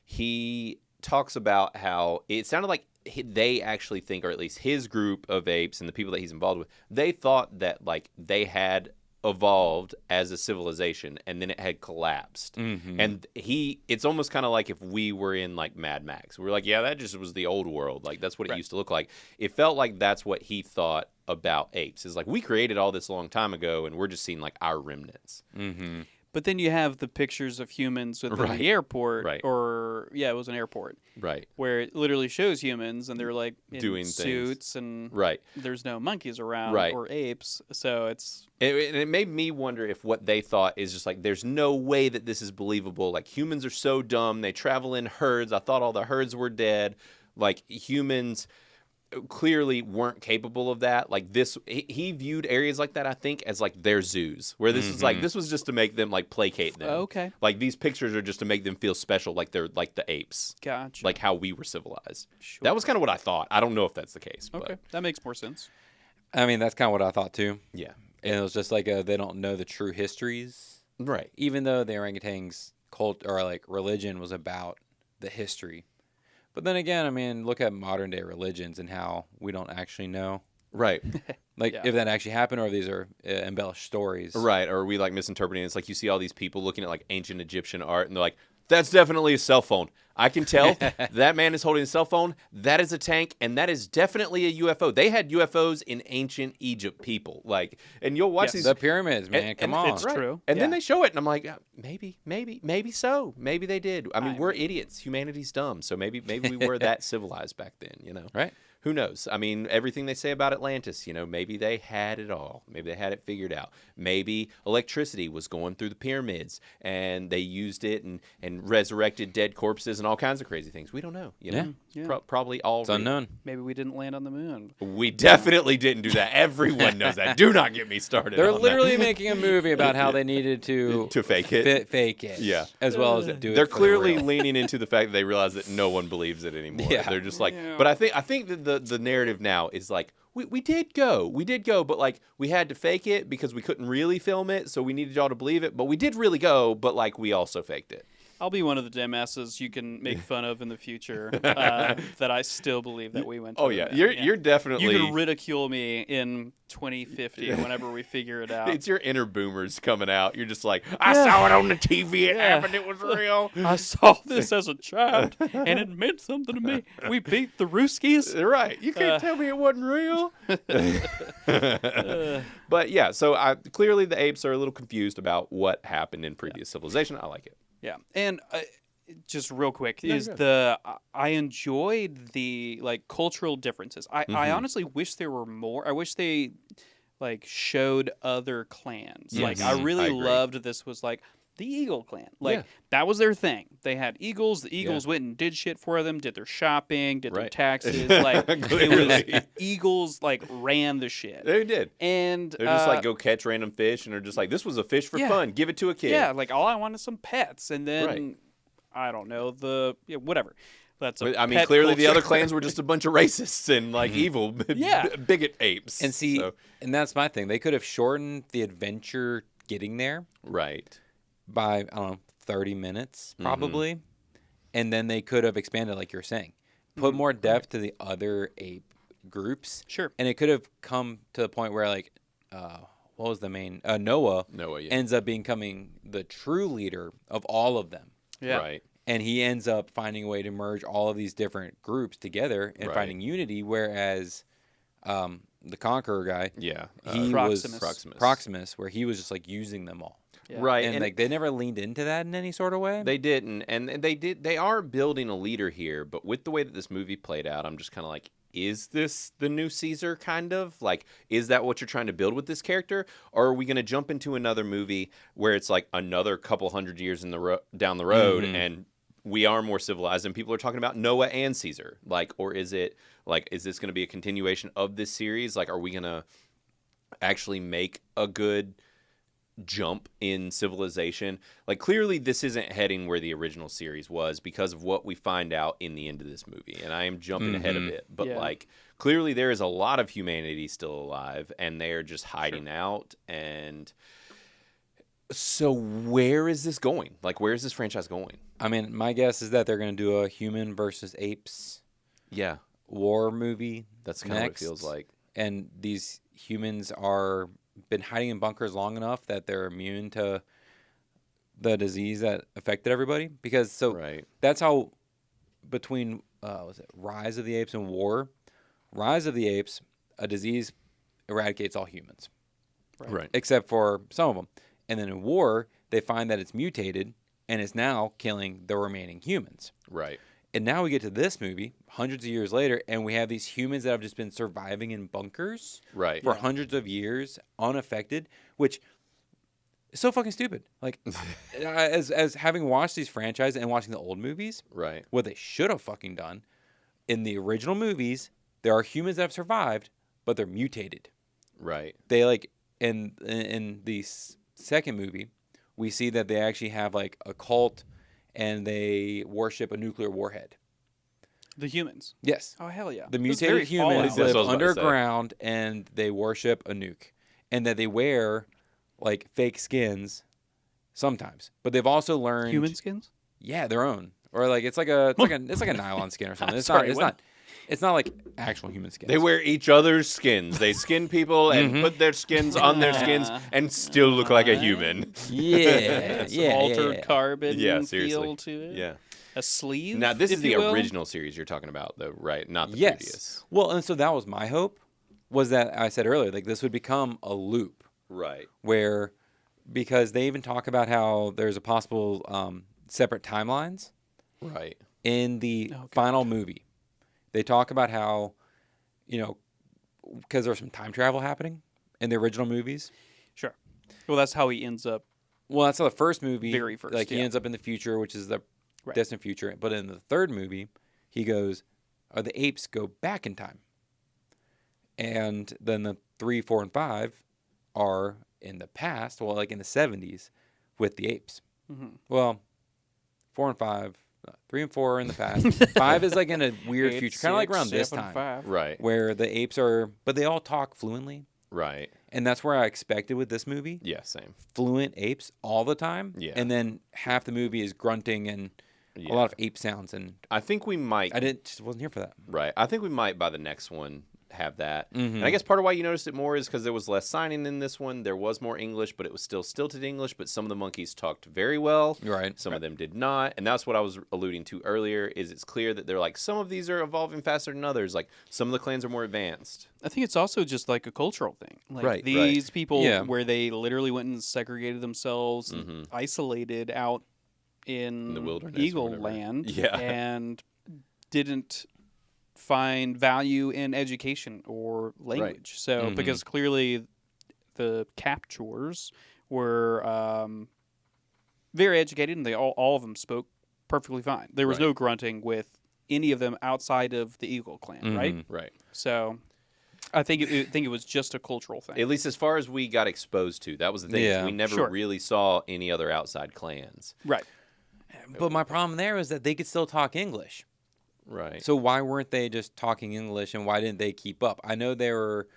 he talks about how it sounded like they actually think, or at least his group of apes and the people that he's involved with, they thought that like they had evolved as a civilization and then it had collapsed. Mm-hmm. And it's almost kind of like if we were in like Mad Max. We're like, yeah, that just was the old world. Like that's what it used to look like. It felt like that's what he thought about apes. Is like we created all this a long time ago and we're just seeing like our remnants. Mm-hmm. But then you have the pictures of humans within Right. the airport, Right. or it was an airport, Right. where it literally shows humans and they're like in Doing things. suits and Right. there's no monkeys around Right. or apes, so it's It made me wonder if what they thought is just like, there's no way that this is believable. Like, humans are so dumb. They travel in herds. I thought all the herds were dead. Like, humans clearly weren't capable of that. Like, he viewed areas like that, I think, as like their zoos, where this is like, this was just to make them like placate them. okay. Like, these pictures are just to make them feel special, like they're like the apes, Gotcha. like how we were civilized. Sure. That was kind of what I thought. I don't know if that's the case. Okay, But that makes more sense. I mean, that's kind of what I thought too. yeah. And it was just like they don't know the true histories, Right. even though the orangutan's cult or like religion was about the history. But then again, I mean, look at modern day religions and how we don't actually know, Right. like Yeah. if that actually happened or if these are embellished stories. Right, or are we like misinterpreting it? It's like you see all these people looking at like ancient Egyptian art and they're like, that's definitely a cell phone. I can tell that man is holding a cell phone. That is a tank, and that is definitely a UFO. They had UFOs in ancient Egypt, people. Like, and you'll watch Yes. these. The pyramids, man, come on. It's true. And then Yeah. they show it, and I'm like, maybe so. Maybe they did. I mean, we're idiots. Humanity's dumb, so maybe we were that civilized back then. You know, Right. Who knows? I mean, everything they say about Atlantis, maybe they had it all. Maybe they had it figured out. Maybe electricity was going through the pyramids and they used it and resurrected dead corpses and all kinds of crazy things. We don't know. You know? Yeah. Probably all It's real. unknown. Maybe we didn't land on the moon. We definitely didn't do that. Everyone knows that. Do not get me started. They're on literally making a movie about how they needed to To fake it. fake it. Yeah. As well as do it. They're for clearly real. leaning into the fact that they realize that no one believes it anymore. Yeah. They're just like, Yeah. but I think that the narrative now is like, we did go, but like we had to fake it because we couldn't really film it, so we needed y'all to believe it. But we did really go, but like we also faked it. I'll be one of the dumbasses you can make fun of in the future that I still believe that we went to Oh the yeah, moon. you're definitely. You can ridicule me in 2050 whenever we figure it out. It's your inner boomers coming out. You're just like, I saw it on the TV. It happened. It was real. I saw this as a child, and it meant something to me. We beat the Ruskies. Right. You can't tell me it wasn't real. But yeah, so clearly the apes are a little confused about what happened in previous civilization. I like it. Yeah, and just real quick No, is go. I enjoyed the like cultural differences. I honestly wish there were more. I wish they like showed other clans. Yes. Like I really I agree. loved this was like the Eagle clan. Like Yeah. that was their thing. They had eagles. The Eagles went and did shit for them. Did their shopping. Did their Right. taxes. Like it Clearly. was Eagles like ran the shit. They did. And They're just like go catch random fish, and they're just like, this was a fish for Yeah. fun. Give it to a kid. yeah, like all I want is some pets, and then Right. I don't know whatever. That's a But, I mean, pet clearly the other culture. clans were just a bunch of racists and like evil, Yeah. bigot apes. And see, So- and that's my thing. They could have shortened the adventure getting there right. by, I don't know, 30 minutes probably. And then they could have expanded, like you're saying, put more depth to the other ape groups. Sure. And it could have come to the point where, like, what was the main? Noah Noah, yeah. ends up becoming the true leader of all of them. Yeah. Right. And he ends up finding a way to merge all of these different groups together and Right. finding unity, whereas the Conqueror guy, Yeah. he Proximus. was Proximus, where he was just like using them all. Yeah. Right. And, like they never leaned into that in any sort of way. They didn't, and they are building a leader here, but with the way that this movie played out, I'm just kind of like, is this the new Caesar kind of? Like, is that what you're trying to build with this character? Or are we going to jump into another movie where it's like another couple hundred years in the down the road and we are more civilized and people are talking about Noah and Caesar? Like, or is it like, is this going to be a continuation of this series? Like, are we going to actually make a good jump in civilization. Like, clearly this isn't heading where the original series was because of what we find out in the end of this movie. And I am jumping ahead a bit, but like, clearly there is a lot of humanity still alive, and they are just hiding out. And so where is this going? Like, where is this franchise going? I mean, my guess is that they're going to do a human versus apes war movie. That's kind of what it feels like. And these humans are been hiding in bunkers long enough that they're immune to the disease that affected everybody. Because that's how between was it Rise of the Apes and War? Rise of the Apes, a disease eradicates all humans, Right. except for some of them. And then in War, they find that it's mutated and is now killing the remaining humans. Right. And now we get to this movie, hundreds of years later, and we have these humans that have just been surviving in bunkers for hundreds of years, unaffected, which is so fucking stupid. Like, as having watched these franchises and watching the old movies, what they should have fucking done, in the original movies, there are humans that have survived, but they're mutated. Right. They, like, in the second movie, we see that they actually have, like, a cult, and they worship a nuclear warhead. The humans? Yes. Oh, hell yeah. The mutated humans live underground, and they worship a nuke. And that they wear, like, fake skins sometimes. But they've also learned... Human skins? Yeah, their own. Or, like, it's like a nylon skin or something. It's not like actual human skins. They wear each other's skins. They skin people and put their skins on their skins and still look like a human. Yeah. Altered carbon seriously. feel to it. Yeah. A sleeve? Now, this is the original series you're talking about, though, right? Not the previous. Well, and so that was my hope, was that I said earlier, like, this would become a loop. Right. Where, because they even talk about how there's a possible separate timelines. Right. In the final movie. They talk about how, because there's some time travel happening in the original movies. Sure. Well, that's how he ends up. Well, that's how the first movie. Very first. Like, he ends up in the future, which is the distant future. But in the third movie, he goes, the apes go back in time. And then the 3, 4, and 5 are in the past, well, like in the 70s, with the apes. Mm-hmm. Well, 4 and 5. 3 and 4 are in the past. 5 is like in a weird future, kind of like around this time, 5. Right? Where the apes are, but they all talk fluently, right? And that's where I expected with this movie. Yeah, same. Fluent apes all the time. Yeah, and then half the movie is grunting and a lot of ape sounds. And I think we might. Just wasn't here for that. Right. I think we might by the next one have that. Mm-hmm. And I guess part of why you noticed it more is because there was less signing in this one. There was more English, but it was still stilted English. But some of the monkeys talked very well. Right. Some of them did not. And that's what I was alluding to earlier, is it's clear that they're like, some of these are evolving faster than others. Like, some of the clans are more advanced. I think it's also just like a cultural thing. Like these people where they literally went and segregated themselves, and isolated out in the wilderness, Eagle Land, yeah, and didn't find value in education or language. So because clearly the captors were very educated, and they all of them spoke perfectly fine. There was no grunting with any of them outside of the Eagle clan, right? Right. So I think it was just a cultural thing. At least as far as we got exposed to. That was the thing. Yeah. We never really saw any other outside clans. Right. But my problem there is that they could still talk English. Right. So why weren't they just talking English, and why didn't they keep up? I know they were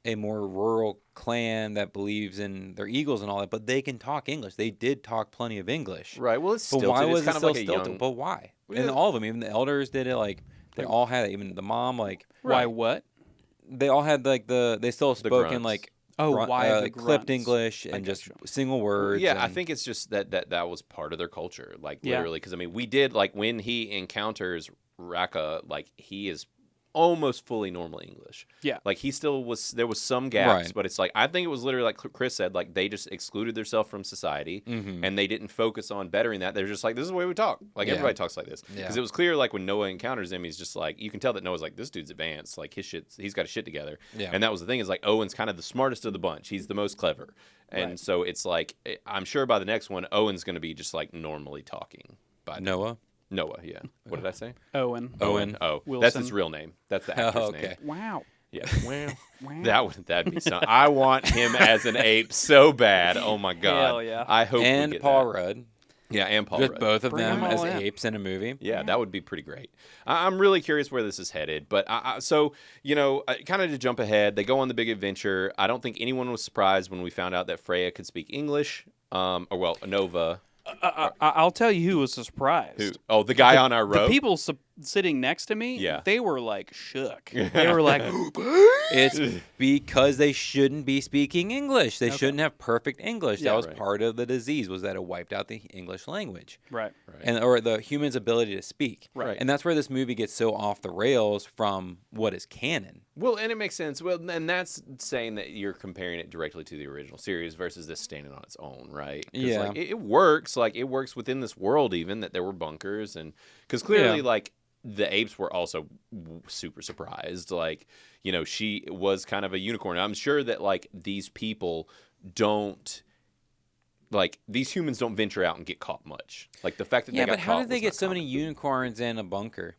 a more rural clan that believes in their eagles and all that, but they can talk English. They did talk plenty of English. Right. Well, it's stilted. But why was it's kind it still of like stilted? a young... But why? And all of them, even the elders did it. Like, they all had it. Even the mom, like... Why what? They all had, like, they still spoke in, like... why the clipped grunts? English and just single words. Yeah, I think it's just that was part of their culture, like literally. Because I mean, we did like when he encounters Raka, like he is almost fully normal English. Yeah, like he still was. There was some gaps, but it's like I think it was literally like Chris said, like they just excluded themselves from society, and they didn't focus on bettering that. They're just like, this is the way we talk. Like everybody talks like this. Because it was clear, like when Noah encounters him, he's just like, you can tell that Noah's like, this dude's advanced. Like he's got his shit together. Yeah. And that was the thing, is like Owen's kind of the smartest of the bunch. He's the most clever, and so it's like I'm sure by the next one, Owen's going to be just like normally talking. By Noah. Noah, yeah. What did I say? Owen. Oh, Wilson. that's his real name. That's the actor's name. Wow. Yeah. That'd be something. Hell I want him as an ape so bad. Oh my god. yeah. I hope we And get Paul that. Rudd. Yeah, and Paul Just Rudd. both of Bring them them as all in. apes in a movie. Yeah, that would be pretty great. I'm really curious where this is headed. But so, kind of to jump ahead, they go on the big adventure. I don't think anyone was surprised when we found out that Freya could speak English. Nova. I'll tell you who was surprised. Who? Oh, the guy on our The rope. people sitting next to me, Yeah. they were like shook. They were like, It's because they shouldn't be speaking English. They shouldn't have perfect English. Yeah, that was right. part of the disease, was that it wiped out the English language. right. Or the human's ability to speak. Right. And that's where this movie gets so off the rails from what is canon. Well, and it makes sense. Well, and that's saying that you're comparing it directly to the original series versus this standing on its own, right? 'Cause, Yeah. Like, it works. Like, it works within this world, even that there were bunkers, and because clearly, Yeah. like, the apes were also super surprised. Like, she was kind of a unicorn. I'm sure that like these people don't. Like, these humans don't venture out and get caught much. Like, the fact that Yeah, they got but how caught did they was get not so many common. unicorns in a bunker?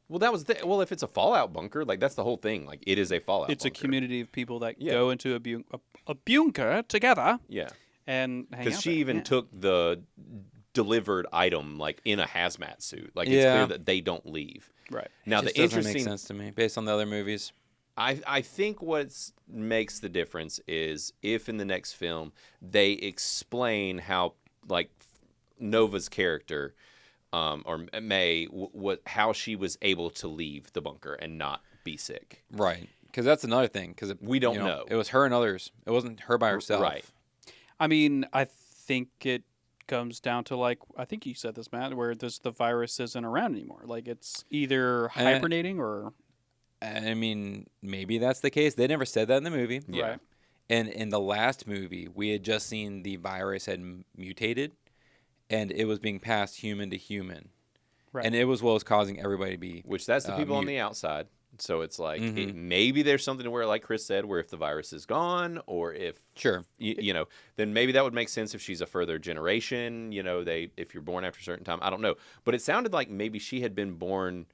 Well, that was if it's a Fallout bunker, like that's the whole thing. Like, it is a Fallout. It's a bunker. community of people that Yeah. go into a bunker together Yeah. and hang Because out she there. even Yeah. took the delivered item like in a hazmat suit. Like it's Yeah. clear that they don't leave. Right. Now It just the doesn't interesting, make sense to me based on the other movies. I think what makes the difference is if in the next film they explain how like Nova's character, or May, how she was able to leave the bunker and not be sick. Right. Because that's another thing. Because We don't know. It was her and others. It wasn't her by herself. Right. I mean, I think it comes down to like I think you said this, Matt, where the virus isn't around anymore. Like it's either hibernating or I mean, maybe that's the case. They never said that in the movie. Yeah. Right. And in the last movie, we had just seen the virus had mutated, and it was being passed human to human. Right. And it was what was causing everybody to be. Which that's the people on mute. the outside. So it's like Mhm. maybe there's something where, like Chris said, where if the virus is gone, or if Sure. then maybe that would make sense if she's a further generation. If you're born after a certain time, I don't know. But it sounded like maybe she had been born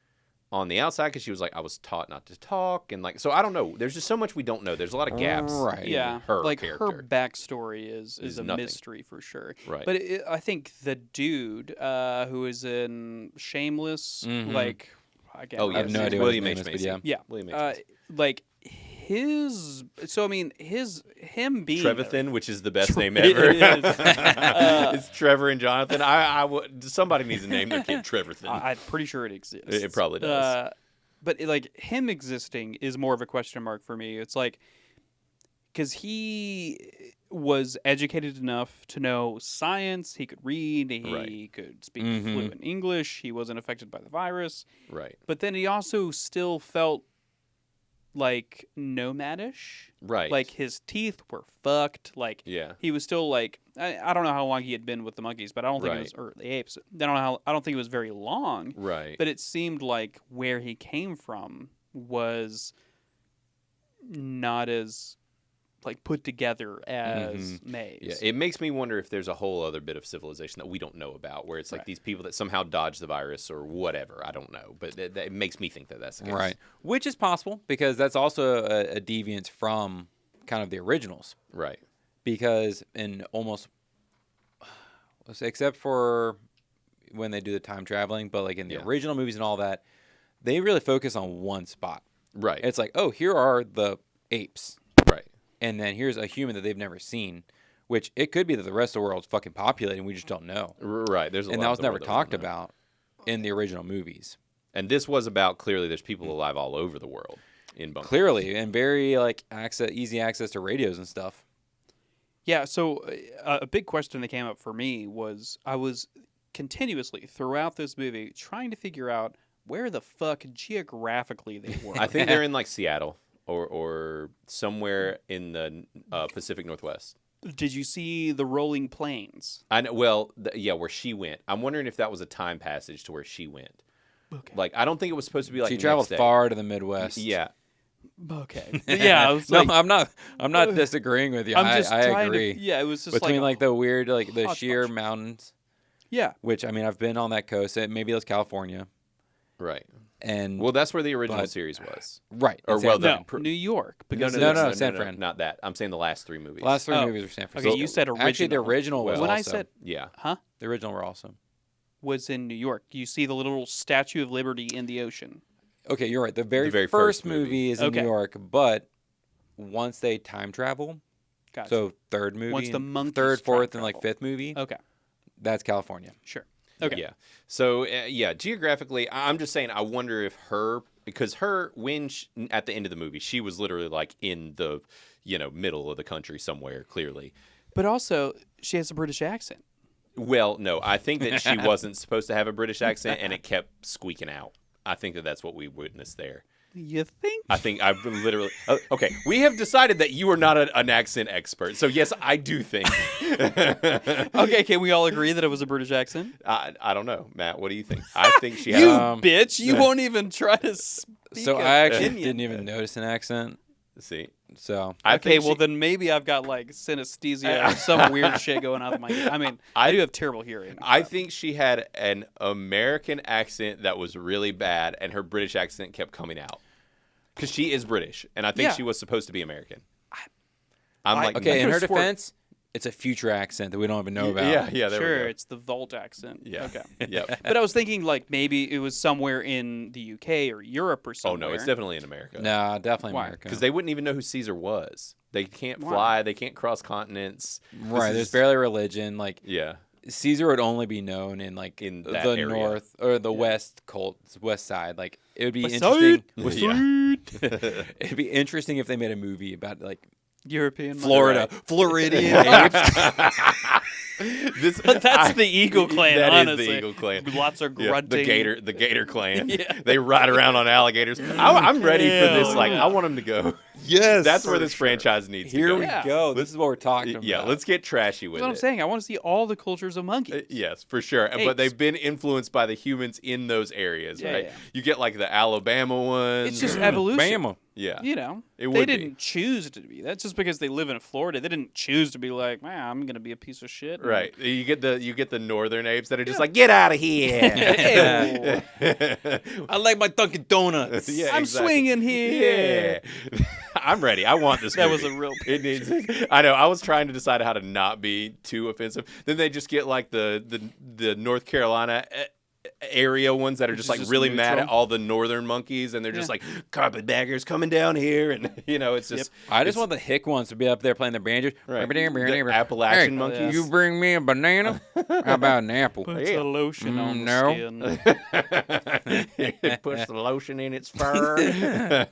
on the outside because she was like, I was taught not to talk, and like, so I don't know. There's just so much we don't know. There's a lot of gaps. Right. in Yeah, her like character. her backstory is Is a nothing. mystery for sure. Right. But I think the dude who is in Shameless, Mhm. like I can't Oh I have yes, no it's idea what William his H name is, but Macy. yeah. yeah, William H Macy. like his. So I mean, him being Trevathan, which is the best name It ever. is. It's Trevor and Jonathan. I would. Somebody needs to name their kid Trevathan. I'm pretty sure it exists. It probably does. But like him existing is more of a question mark for me. It's like because he was educated enough to know science, he could read, he Right. could speak Mhm. fluent English, he wasn't affected by the virus, Right. but then he also still felt like nomadish. Right. Like his teeth were fucked. Like Yeah. he was still like I don't know how long he had been with the monkeys, but I don't think it was or the apes. I don't think it was very long. Right. But it seemed like where he came from was not as like put together as May's. Yeah, it makes me wonder if there's a whole other bit of civilization that we don't know about, where it's like Right. these people that somehow dodge the virus or whatever. I don't know, but it makes me think that that's the case. Right. Which is possible because that's also a deviance from kind of the originals. Right. Because in almost, except for when they do the time traveling, but like in the Yeah. original movies and all that, they really focus on one spot. Right. It's like, oh, here are the apes. right. And then here's a human that they've never seen, which it could be that the rest of the world's fucking populated and we just don't know. Right. There's a And lot that of was the never world that we don't talked know. about in the original movies. And this was about clearly there's people alive all over the world in bunkers. Clearly, and very like easy access to radios and stuff. Yeah, so a big question that came up for me was I was continuously throughout this movie trying to figure out where the fuck geographically they were. I think they're in like Seattle or somewhere in the Pacific Northwest. Did you see the rolling plains? I know. Well, yeah, where she went. I'm wondering if that was a time passage to where she went. Okay. Like, I don't think it was supposed to be like She next traveled day. far to the Midwest. Yeah. Okay. Yeah, I was no, like, I'm not disagreeing with you. I'm just I trying agree. to. Yeah, it was just Between like a the weird, like the sheer hodgepodge. mountains, Yeah, which I mean, I've been on that coast. Maybe that's California. Right. And Well, that's where the original But- series was. right, Or in San well, Fran. No, New York. Because no, San Fran. not that. I'm saying the last 3 movies. The last 3 Oh. movies were San Okay, Francisco. you said Actually, the original. original was When I also. said, Yeah. huh? The original were awesome. Was in New York. You see the little Statue of Liberty in the ocean. Okay, you're right. The very, very first first movie. movie is in Okay. New York, but once they time travel, Gotcha. so third movie, Once the and monkeys third, time fourth, and like travel. fifth movie, Okay, that's California. sure. Okay. Yeah. So geographically, I'm just saying. I wonder if because at the end of the movie, she was literally like in the middle of the country somewhere. Clearly. But also, she has a British accent. Well, no, I think that she wasn't supposed to have a British accent, and it kept squeaking out. I think that that's what we witnessed there. You think? I think I've literally. Okay, we have decided that you are not an accent expert. So yes, I do think. Okay, can we all agree that it was a British accent? I don't know, Matt. What do you think? I think she You had. bitch! You won't even try to speak. So an I actually opinion. didn't even notice an accent. See, So I Okay, think well she- then maybe I've got like synesthesia or some weird shit going on with my ear. I mean, I do have terrible hearing. I think she had an American accent that was really bad, and her British accent kept coming out. Because she is British, and I think Yeah. she was supposed to be American. I'm like, okay, in her could've sworn- defense, it's a future accent that we don't even know about. Yeah, there sure, we go. it's the Volt accent. Yeah. Okay. Yep. But I was thinking like maybe it was somewhere in the UK or Europe or Oh somewhere. no, it's definitely in America. No, definitely Why? America. Because they wouldn't even know who Caesar was. They can't Why? fly. They can't cross continents. right, This there's is- barely religion. Like Yeah. Caesar would only be known in like In the that area. north or the west west side. Like it would be West interesting. Yeah. It'd be interesting if they made a movie about like European. Florida, Right. Floridian apes. That's the Eagle Clan. That honestly. is the Eagle Clan. Lots of Yeah, grunting. the Gator Clan. Yeah. They ride around on alligators. I'm ready for this. Hell Like, yeah. I want them to go. Yes, That's where for this sure. franchise needs Here to go. we Yeah. go. This is what we're talking about. Yeah, let's get trashy with That's what I'm it. saying. I want to see all the cultures of monkeys. Yes, for sure. Apes. But they've been influenced by the humans in those areas, Yeah, right? yeah. You get like the Alabama ones. It's just evolution. Bama. Yeah. You know, It they would be. didn't choose to be. That's just because they live in Florida. They didn't choose to be like, man, I'm gonna be a piece of shit. Right. You get the northern apes that are just Yeah. like, get out of here. I like my Dunkin' Donuts. Yeah, I'm exactly. swinging here. Yeah. I'm ready. I want this That movie. was a real It needs. I know. I was trying to decide how to not be too offensive. Then they just get like the North Carolina area ones that are Which just is like just really mad neutral. at all the northern monkeys, and they're just Yeah. like carpetbaggers coming down here, and it's just. I just want the hick ones to be up there playing their banjos. Right. The The Appalachian monkeys. You bring me a banana? How about an apple? Put Yeah. the lotion on no. the skin. It puts the lotion in its fur.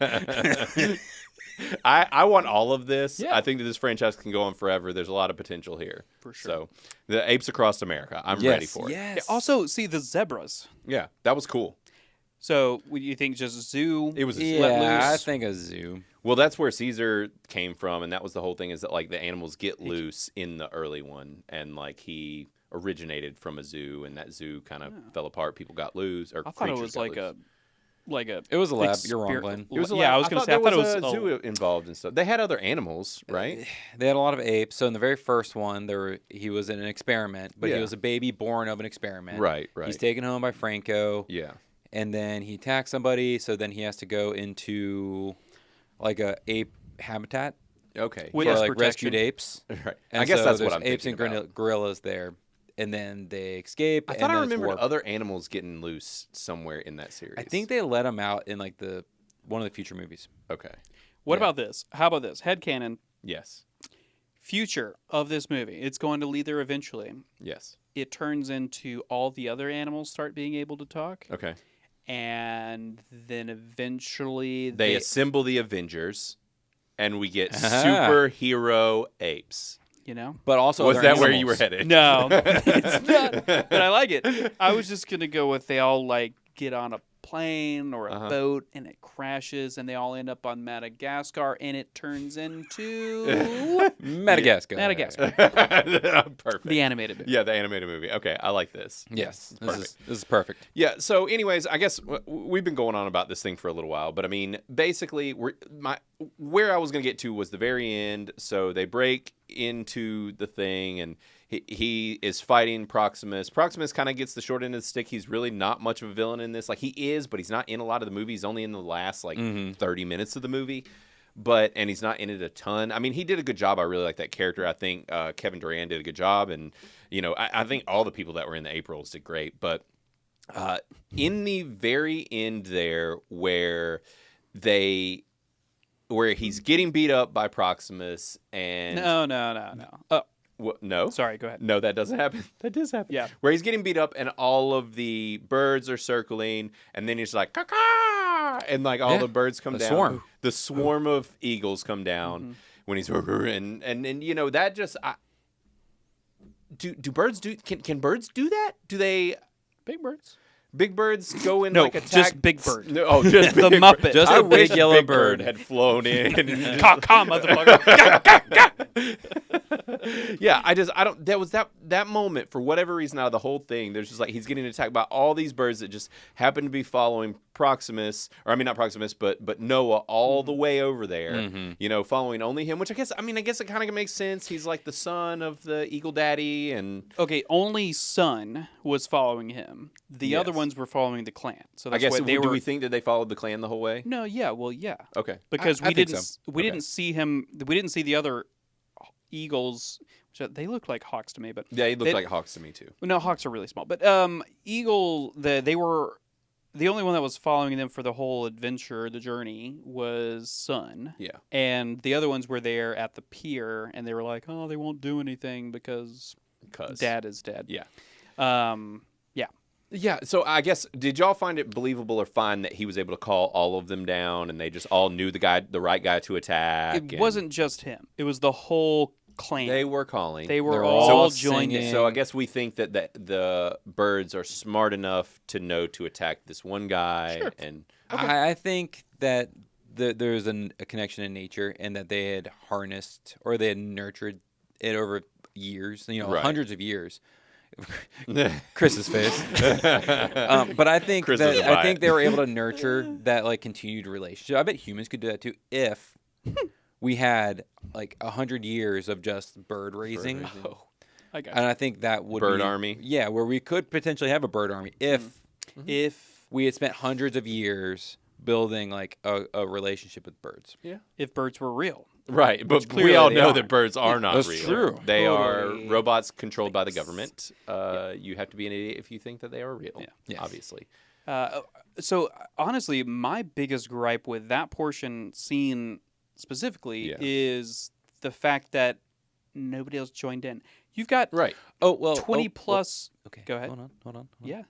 I want all of this. Yeah. I think that this franchise can go on forever. There's a lot of potential here. For sure. So, the Apes Across America. I'm ready for it. Yes. Also, see the zebras. Yeah, that was cool. So, would you think just zoo? It was a zoo. Yeah, let I loose? think a zoo. Well, that's where Caesar came from, and that was the whole thing. Is that like the animals get loose in the early one, and like he originated from a zoo, and that zoo kind of fell apart. People got loose, or I thought it creatures was got like loose. a. It was a lab. You're wrong, Glenn. It was a yeah, lab. I was gonna say. I thought it was a zoo involved and stuff. They had other animals, right? They had a lot of apes. So in the very first one, he was in an experiment, but Yeah. he was a baby born of an experiment. Right. He's taken home by Franco, Yeah. and then he attacks somebody. So then he has to go into like a ape habitat Okay. With for Witness like protection. rescued apes. Right. And I guess so that's there's what I'm apes thinking and about. gorillas there, and then they escape. I and thought I then it's remembered warped. other animals getting loose somewhere in that series. I think they let him out in like one of the future movies. Okay. What Yeah. about this? How about this? Headcanon. Yes. Future of this movie. It's going to lead there eventually. Yes. It turns into all the other animals start being able to talk, Okay. and then eventually They assemble the Avengers, and we get Ah. superhero apes. you know. But also, Was other that where you animals. were headed? No, it's not. But I like it. I was just gonna go with they all like get on a plane or a Uh-huh. boat and it crashes and they all end up on Madagascar and it turns into Madagascar. Madagascar, Perfect. the animated movie. Yeah, the animated movie. Okay, I like this. Yes, Perfect. this is perfect. Yeah. So, anyways, I guess we've been going on about this thing for a little while, but I mean, basically, where I was going to get to was the very end. So they break into the thing, and he is fighting Proximus. Proximus kind of gets the short end of the stick. He's really not much of a villain in this. Like, he is, but he's not in a lot of the movie. He's only in the last, 30 minutes of the movie. And he's not in it a ton. I mean, he did a good job. I really like that character. I think Kevin Durand did a good job. And, I think all the people that were in the Aprils did great. But in the very end there where he's getting beat up by Proximus and... No. Oh. What, no? Sorry, go ahead. No, that doesn't happen. That does happen. Yeah. Where he's getting beat up and all of the birds are circling and then he's like, caw, and like all the birds come down. Swarm. The swarm of eagles come down when he's and that just do birds do can birds do that? Do they Big birds. big birds go in No, like attack? just Big Bird. No, just The Big Muppet. Bird. Just I a wish big yellow Big bird. had flown in. Caw, motherfucker. Yeah, I don't. That was that moment for whatever reason out of the whole thing. There's just like he's getting attacked by all these birds that just happen to be following Proximus, or I mean not Proximus, but Noah all the way over there. Following only him. Which I guess it kind of makes sense. He's like the son of the Eagle Daddy, and Okay, only son was following him. The other Yes. ones were following the clan. So I that's guess why they do were. we think that they followed the clan the whole way? No, yeah, well, yeah, Okay. because I we think didn't so. we Okay. didn't see him. We didn't see the other eagles. Which they look like hawks to me, but Yeah, he looked They- like hawks to me too. no, hawks are really small. But eagle, they were the only one that was following them for the whole adventure, the journey was son. Yeah. And the other ones were there at the pier, and they were like, "Oh, they won't do anything because Dad is dead." Yeah. Yeah. Yeah, so I guess, did y'all find it believable or fine that he was able to call all of them down and they just all knew the right guy to attack? It wasn't just him; it was the whole clan. They were calling. They were They're all all joined in. singing. So I guess we think that the birds are smart enough to know to attack this one guy. Sure. And I think that there's a connection in nature, and that they had harnessed or they had nurtured it over years, Right. hundreds of years. Chris's face. But I think Chris that doesn't I buy think it. they were able to nurture that like continued relationship. I bet humans could do that too if we had like 100 years of just bird raising. Oh. I got And I think that would Bird be, army? Yeah, where we could potentially have a bird army if if we had spent hundreds of years building like a relationship with birds. birds were real. Right, but clearly we all they know are. that birds are not That's real. true. They Totally. are robots controlled by the government. You have to be an idiot if you think that they are real, Yes. obviously. So honestly, my biggest gripe with that portion scene specifically Yeah. is the fact that nobody else joined in. You've got Right. Oh well, 20 plus. Okay, Go ahead. Hold on. Yeah.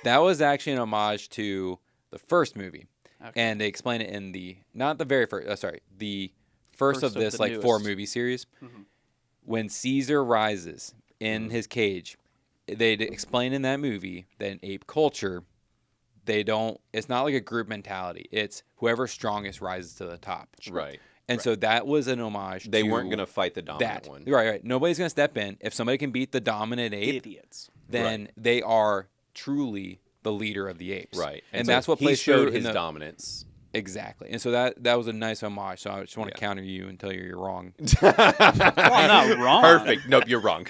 That was actually an homage to the first movie, Okay. and they explain it in the not the very first. The first of First of this the like newest. 4 movie series. Mhm. When Caesar rises in his cage, they explain in that movie that in ape culture, they don't. It's not like a group mentality. It's whoever's strongest rises to the top. Right. And so that was an homage. They to weren't going to fight the dominant that. one. Right. Nobody's going to step in. If somebody can beat the dominant ape, Idiots. then they are truly the leader of the apes. Right. And so that's what he plays showed true in his the- dominance. Exactly. And so that was a nice homage. So I just want to Yeah. counter you and tell you you're wrong. Well, I'm not wrong. Perfect. Nope, you're wrong.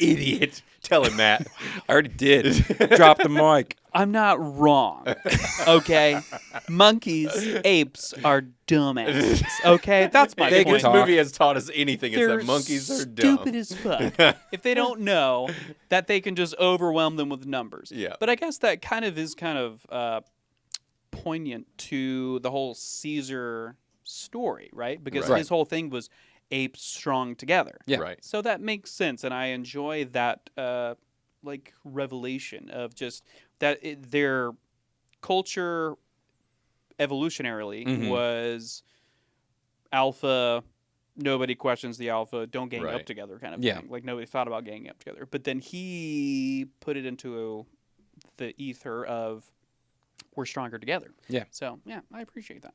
Idiot. Tell him, Matt. I already did. Drop the mic. I'm not wrong. Okay? Monkeys, apes are dumbasses. Okay? That's my They can point. This talk. movie has taught us anything. It's They're that monkeys are dumb. stupid as fuck. If they don't know that they can just overwhelm them with numbers. Yeah. But I guess that kind of poignant to the whole Caesar story, right? Because Right. his whole thing was apes strong together. Yeah. Right. So that makes sense, and I enjoy that revelation of just that their culture evolutionarily Mhm. was alpha. Nobody questions the alpha. Don't gang Right. up together, kind of Yeah. thing. Like nobody thought about ganging up together. But then he put it into the ether of we're stronger together. Yeah. So yeah, I appreciate that.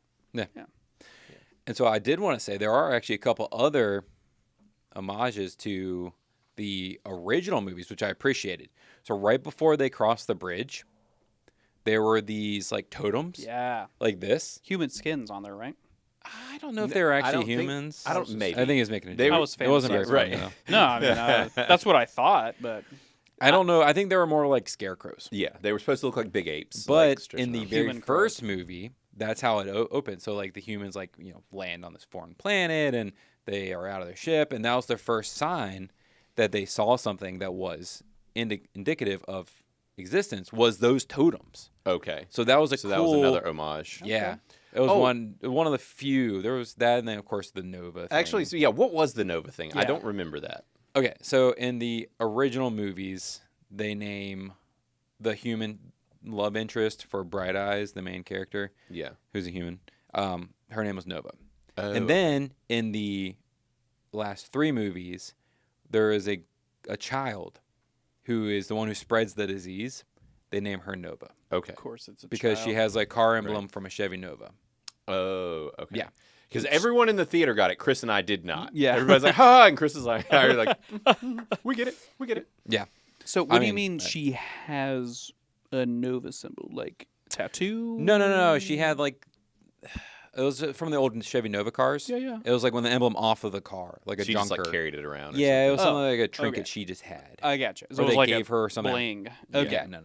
And so I did want to say there are actually a couple other homages to the original movies, which I appreciated. So right before they crossed the bridge, there were these like totems, Yeah. like this. Human skins on there, right? I don't know if they were I actually don't think- humans. I don't- maybe. I think it's making a They joke. were- I was It wasn't very fantasizing. funny, Right. though. No, I mean, that's what I thought, but I don't know. I think they were more like scarecrows. Yeah, they were supposed to look like big apes. But like, stretching in the arms. very Human first movie, that's how it opened. So like the humans land on this foreign planet and they are out of their ship, and that was their first sign that they saw something that was indicative of existence. Was those totems? Okay. So that was a So cool. that was another homage. Yeah, it was Oh. one of the few. There was that, and then of course the Nova thing. Actually, so yeah, what was the Nova thing? I Yeah. don't remember that. Okay, so in the original movies, they name the human love interest for Bright Eyes, the main character, Yeah. who's a human. Her name was Nova. Oh. And then in the last 3 movies, there is a child who is the one who spreads the disease. They name her Nova Okay. of course it's a because she child. has a car emblem from a Chevy Nova. Oh, okay. Yeah. Because everyone in the theater got it. Chris and I did not. Yeah. Everybody's like, ha, and Chris is like, we get it. We get it. Yeah. So what do you mean, mean she has a Nova symbol, like tattoo? No. She had like it was from the old Chevy Nova cars. Yeah. It was like when the emblem off of the car, like a She junker. just like carried it around. Or Yeah, it was Oh, something like a trinket okay. she just had. I gotcha. So Or it was they like gave a her something. bling. Yeah, Okay. no.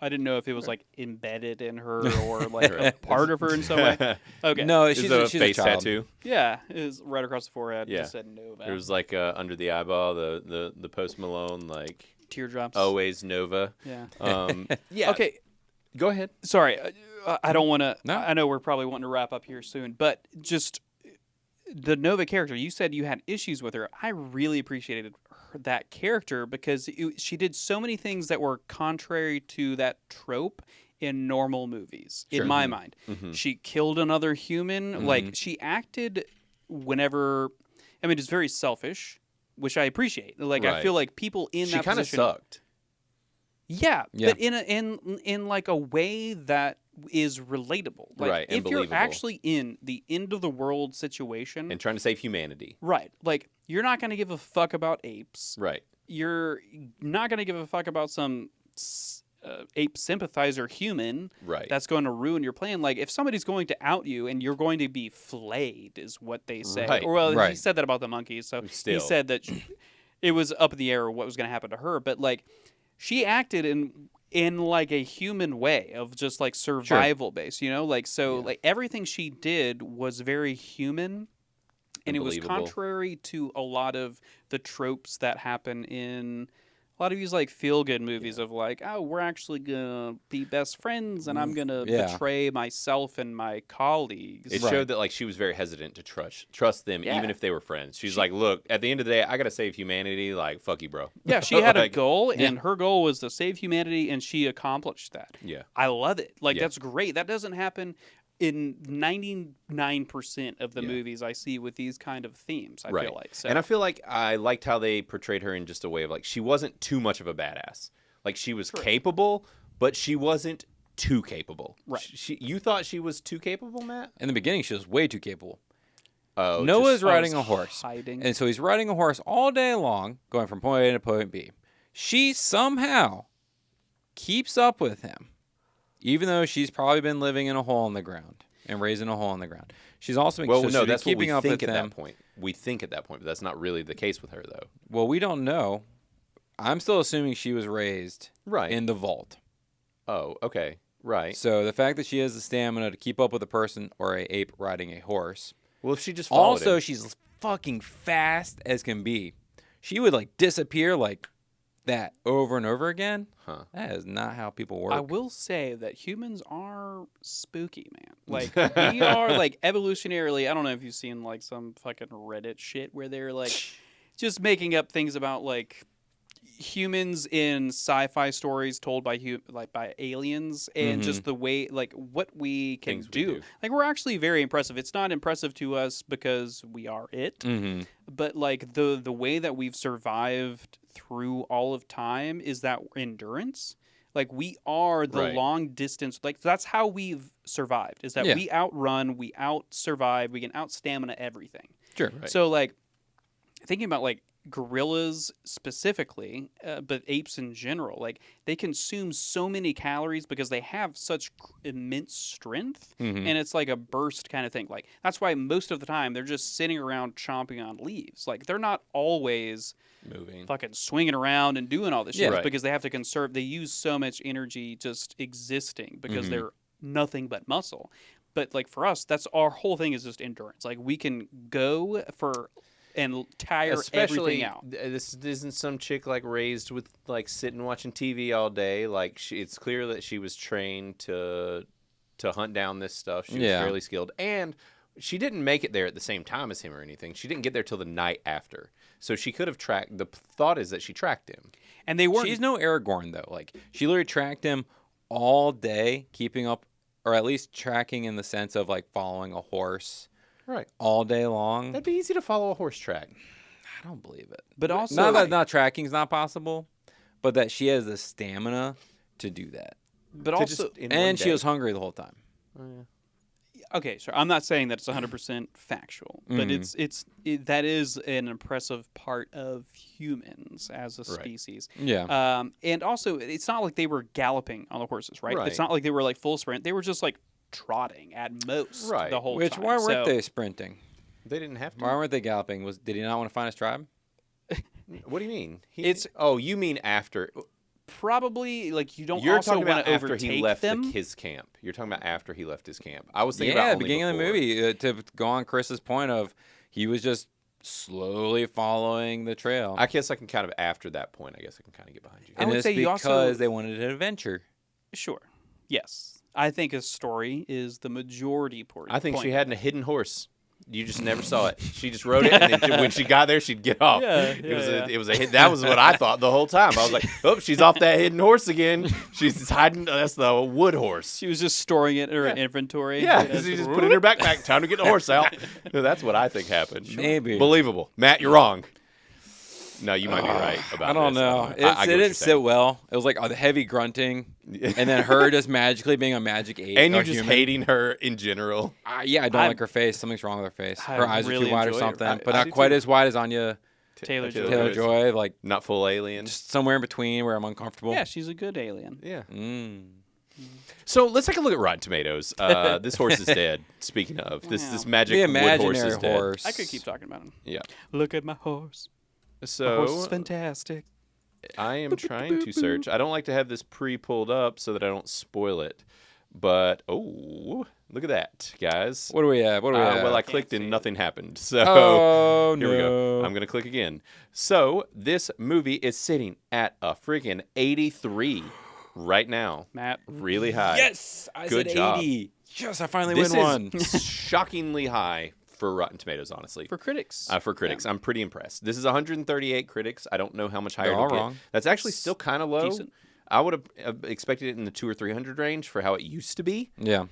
I didn't know if it was like embedded in her or like a part of her in some way. Okay. No, Is she's it a, a she's face a child. tattoo? Yeah, it was right across the forehead. Yeah. Just said Nova. There was like under the eyeball, the Post Malone, like teardrops. always Nova. Yeah. Yeah. Okay. Go ahead. Sorry, I don't want to. No. I know we're probably wanting to wrap up here soon, but just the Nova character. You said you had issues with her. I really appreciated that character because she did so many things that were contrary to that trope in normal movies. Sure. In my mind, Mhm. she killed another human. Like she acted whenever. I mean, it's very selfish, which I appreciate. Like I Right. feel like people in She that kind of position. sucked. Yeah, Yeah. but in like a way that is relatable. Like Right, and if you're believable. actually in the end of the world situation, And trying to save humanity. right? Like you're not going to give a fuck about apes. Right. You're not going to give a fuck about some ape sympathizer human Right. that's going to ruin your plan. Like if somebody's going to out you and you're going to be flayed, is what they say. Right, Or well, he right. said that about the monkeys. So Still. he said that it was up in the air what was going to happen to her. But like she acted in like a human way of just like survival base, you know, like so Yeah. like everything she did was very human. And it was Believable. contrary to a lot of the tropes that happen in a lot of these like feel good movies of like, oh, we're actually gonna be best friends and I'm gonna Yeah. betray myself and my colleagues. It Right. showed that like she was very hesitant to trust them, Yeah. even if they were friends. She's like, "Look, at the end of the day, I gotta save humanity. Like, fuck you, bro." Yeah, she had a Like, goal, Yeah. and her goal was to save humanity, and she accomplished that. Yeah. I love it. Like Yeah. that's great. That doesn't happen in 99% of the Yeah. movies I see with these kind of themes. I Right. feel like so. And I feel like I liked how they portrayed her in just a way of like she wasn't too much of a badass. Like she was capable, but she wasn't too capable. Right. You thought she was too capable, Matt? In the beginning, she was way too capable. Oh, Noah's I was riding a horse. hiding. And so he's riding a horse all day long, going from point A to point B. She somehow keeps up with him, even though she's probably been living in a hole in the ground and raised in a hole in the ground. She's also well, so no, she's that's what we keeping up think with at him. that point. We think at that point, but that's not really the case with her, though. Well, we don't know. I'm still assuming she was raised Right. in the vault. Oh, okay. Right. So the fact that she has the stamina to keep up with a person or a ape riding a horse. Well, if she just followed Also, him. she's fucking fast as can be. She would like disappear like that over and over again. Huh. That is not how people work. I will say that humans are spooky, man. Like we are like evolutionarily. I don't know if you've seen like some fucking Reddit shit where they're like just making up things about like humans in sci-fi stories told by by aliens and just the way like what we can Things we do. do. Like we're actually very impressive. It's not impressive to us because we are it, Mm-hmm. but like the way that we've survived through all of time is that endurance. Like we are the Right. long distance. Like that's how we've survived. Is that Yeah. we outrun, we out survive, we can out stamina everything. Sure. Right. So like thinking about like gorillas specifically, but apes in general, like they consume so many calories because they have such immense strength, Mhm. and it's like a burst kind of thing. Like that's why most of the time they're just sitting around chomping on leaves. Like they're not always Moving. fucking swinging around and doing all this shit. Yeah. It's Right. because they have to conserve. They use so much energy just existing because Mhm. they're nothing but muscle. But like for us, that's our whole thing is just endurance. Like we can go for and tire Especially, everything out. this isn't some chick like raised with like sitting watching TV all day. Like it's clear that she was trained to hunt down this stuff. She was Yeah. fairly skilled, and she didn't make it there at the same time as him or anything. She didn't get there till the night after, so she could have tracked. The thought is that she tracked him. And they weren't. She's no Aragorn though. Like she literally tracked him all day, keeping up, or at least tracking in the sense of like following a horse Right. all day long. That'd be easy to follow a horse track. I don't believe it. But also, Not that not tracking is not possible, but that she has the stamina to do that, but To also, just, in one and she day. was hungry the whole time. Oh, yeah. okay, sure. I'm not saying that it's 100% factual, but Mhm. that is an impressive part of humans as a Right. species. Yeah. And also, it's not like they were galloping on the horses, right? Right. It's not like they were like full sprint. They were just like trotting at most Right. the whole Which time. why weren't So- they sprinting? They didn't have to. Why weren't they galloping? Did he not want to find his tribe? What do you mean? It's- oh, you mean after? Probably like you don't You're also talking want about to after overtake he left them. his camp. You're talking about after he left his camp. I was thinking Yeah, about at only the beginning of the before. movie. To go on Chris's point of he was just slowly following the trail. I guess I can kind of after that point. I guess I can kind of get behind you. I and would it's say you because also- they wanted an adventure. Sure. Yes. I think a story is the majority point. I think she had a hidden horse. You just never saw it. She just rode it, and then when she got there, she'd get off. Yeah, It was a hit. That was what I thought the whole time. I was like, oh, she's off that hidden horse again. She's hiding. That's the wood horse. She was just storing it in her inventory. Yeah, Yes. she just put it in her backpack. Time to get the horse out. No, that's what I think happened. Maybe. Believable. Matt, you're wrong. No, you might be right about I don't this. know. I It get what you're didn't sit saying. well. It was like the heavy grunting, and then her just magically being a magic ape. And a you're just human. hating her in general. Yeah, I don't I- like her face. Something's wrong with her face. I Her eyes are really too wide or enjoyed her. something, but I not do quite too. as wide as Anya Taylor Joy. Taylor-Joy. Like Not full alien. just somewhere in between where I'm uncomfortable. Yeah, she's a good alien. Yeah. Mm. So let's take a look at Rotten Tomatoes. This horse is dead. Speaking of this Wow. magic The wood horse imaginary is dead. horse. I could keep talking about him. Yeah. Look at my horse. My horse is So fantastic. I am trying to search. I don't like to have this pre-pulled up so that I don't spoil it. But oh, look at that, guys. What do we have? What do we have? Well, I Can't clicked see and it. nothing happened. So Oh, here we go. no. I'm gonna click again. So this movie is sitting at a freaking 83 right now. Matt. Really high. Yes, I Good said job. 80. Yes, I finally This win one. is shockingly high for Rotten Tomatoes, honestly. For critics. For critics, I'm pretty impressed. This is 138 critics. I don't know how much higher They're all it'll get. wrong. That's actually still kind of low. Decent. I would have expected it in the 200 or 300 range for how it used to be. Yeah,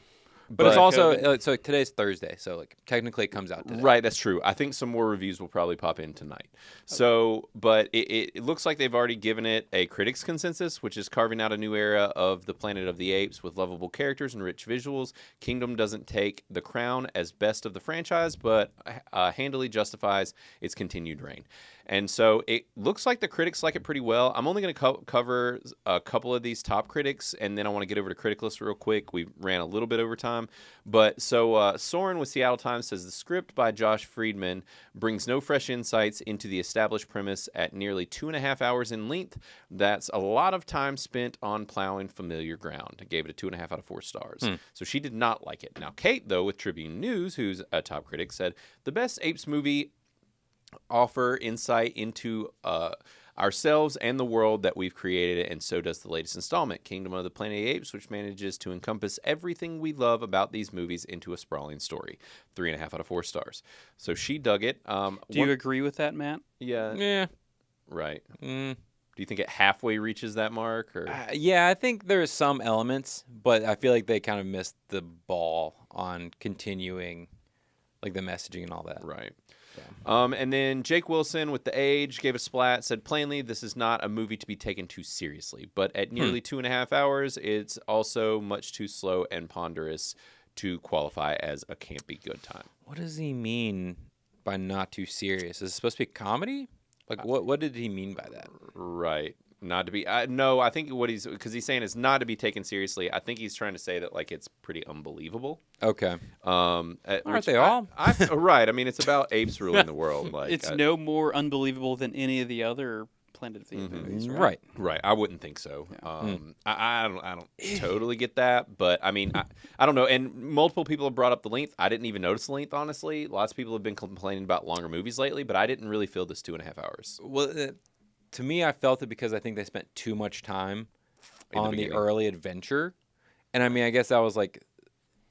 but it's But- also so today's Thursday, so like technically it comes out today. Right, that's true. I think some more reviews will probably pop in tonight. So, but it looks like they've already given it a critics consensus, which is carving out a new era of the Planet of the Apes with lovable characters and rich visuals. Kingdom doesn't take the crown as best of the franchise, but handily justifies its continued reign. And so it looks like the critics like it pretty well. I'm only going to cover a couple of these top critics, and then I want to get over to Criticless real quick. We ran a little bit over time. But so Soren with Seattle Times says the script by Josh Friedman brings no fresh insights into the established premise at nearly 2.5 hours in length. That's a lot of time spent on plowing familiar ground. I gave it a 2.5 out of 4 stars. So she did not like it. Now, Kate, though, with Tribune News, who's a top critic, said the best Apes movie offer insight into ourselves and the world that we've created, and so does the latest installment, Kingdom of the Planet of the Apes, which manages to encompass everything we love about these movies into a sprawling story. 3.5 out of 4 stars. So she dug it. Do you agree with that, Matt? Yeah, Yeah. right. Mm. Do you think it halfway reaches that mark? Or Yeah, I think there's some elements, but I feel like they kind of missed the ball on continuing, like the messaging and all that. Right. And then Jake Wilson with The Age gave a splat, said plainly, this is not a movie to be taken too seriously, but at nearly 2.5 hours, it's also much too slow and ponderous to qualify as a campy good time. What does he mean by not too serious? Is it supposed to be a comedy? Like, what did he mean by that? Right. Not to be no, I think what because he's saying is not to be taken seriously. I think he's trying to say that like it's pretty unbelievable. Okay. Aren't they all? Right. I mean, it's about apes ruling the world. Like It's no more unbelievable than any of the other Planet of the Apes movies, right? Right. I wouldn't think so. I don't totally get that, but I mean, I don't know. And multiple people have brought up the length. I didn't even notice the length, honestly. Lots of people have been complaining about longer movies lately, but I didn't really feel this 2.5 hours. Well, to me, I felt it because I think they spent too much time on the early adventure. And I mean, I guess that was like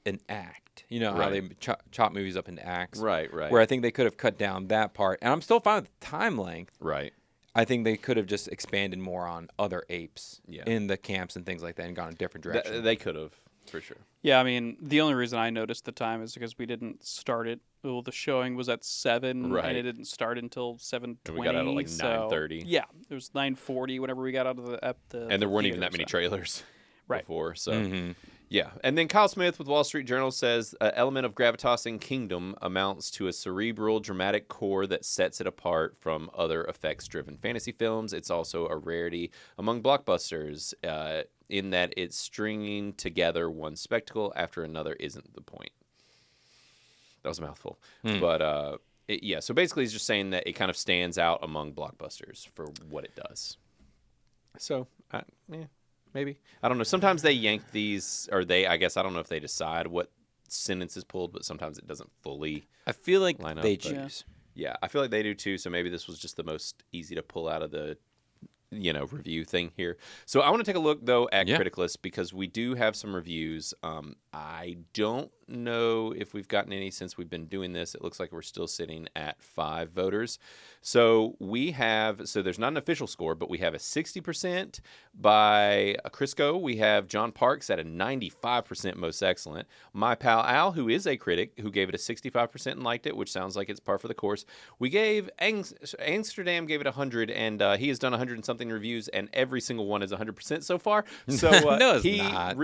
an act. You know, how they chop movies up into acts. Right. Where I think they could have cut down that part. And I'm still fine with the time length. Right. I think they could have just expanded more on other apes in the camps and things like that and gone a different direction. They could have, for sure. Yeah, I mean, the only reason I noticed the time is because we didn't start it. Well, the showing was at 7, and it didn't start until 7:20. And we got out at like 9:30. Yeah, it was 9:40 whenever we got out of the and there weren't even that many trailers before. So, Mm-hmm. yeah. And then Kyle Smith with Wall Street Journal says an element of Gravitas in Kingdom amounts to a cerebral, dramatic core that sets it apart from other effects-driven fantasy films. It's also a rarity among blockbusters in that it's stringing together one spectacle after another isn't the point. That was a mouthful. But, so basically he's just saying that it kind of stands out among blockbusters for what it does. So, maybe. I don't know. Sometimes they yank these, or I guess, I don't know if they decide what sentence is pulled, but sometimes it doesn't fully I feel like line up, they but- choose. Yeah, I feel like they do too, so maybe this was just the most easy to pull out of the review thing here. So I want to take a look, though, at Criticless because we do have some reviews. I don't know if we've gotten any since we've been doing this. It looks like we're still sitting at 5 voters. So there's not an official score, but we have a 60% by Crisco. We have John Parks at a 95% most excellent. My pal Al, who is a critic, who gave it a 65% and liked it, which sounds like it's par for the course. We gave Amsterdam gave it 100, and he has done 100 and something reviews, and every single one is 100% so far. So no, it's not.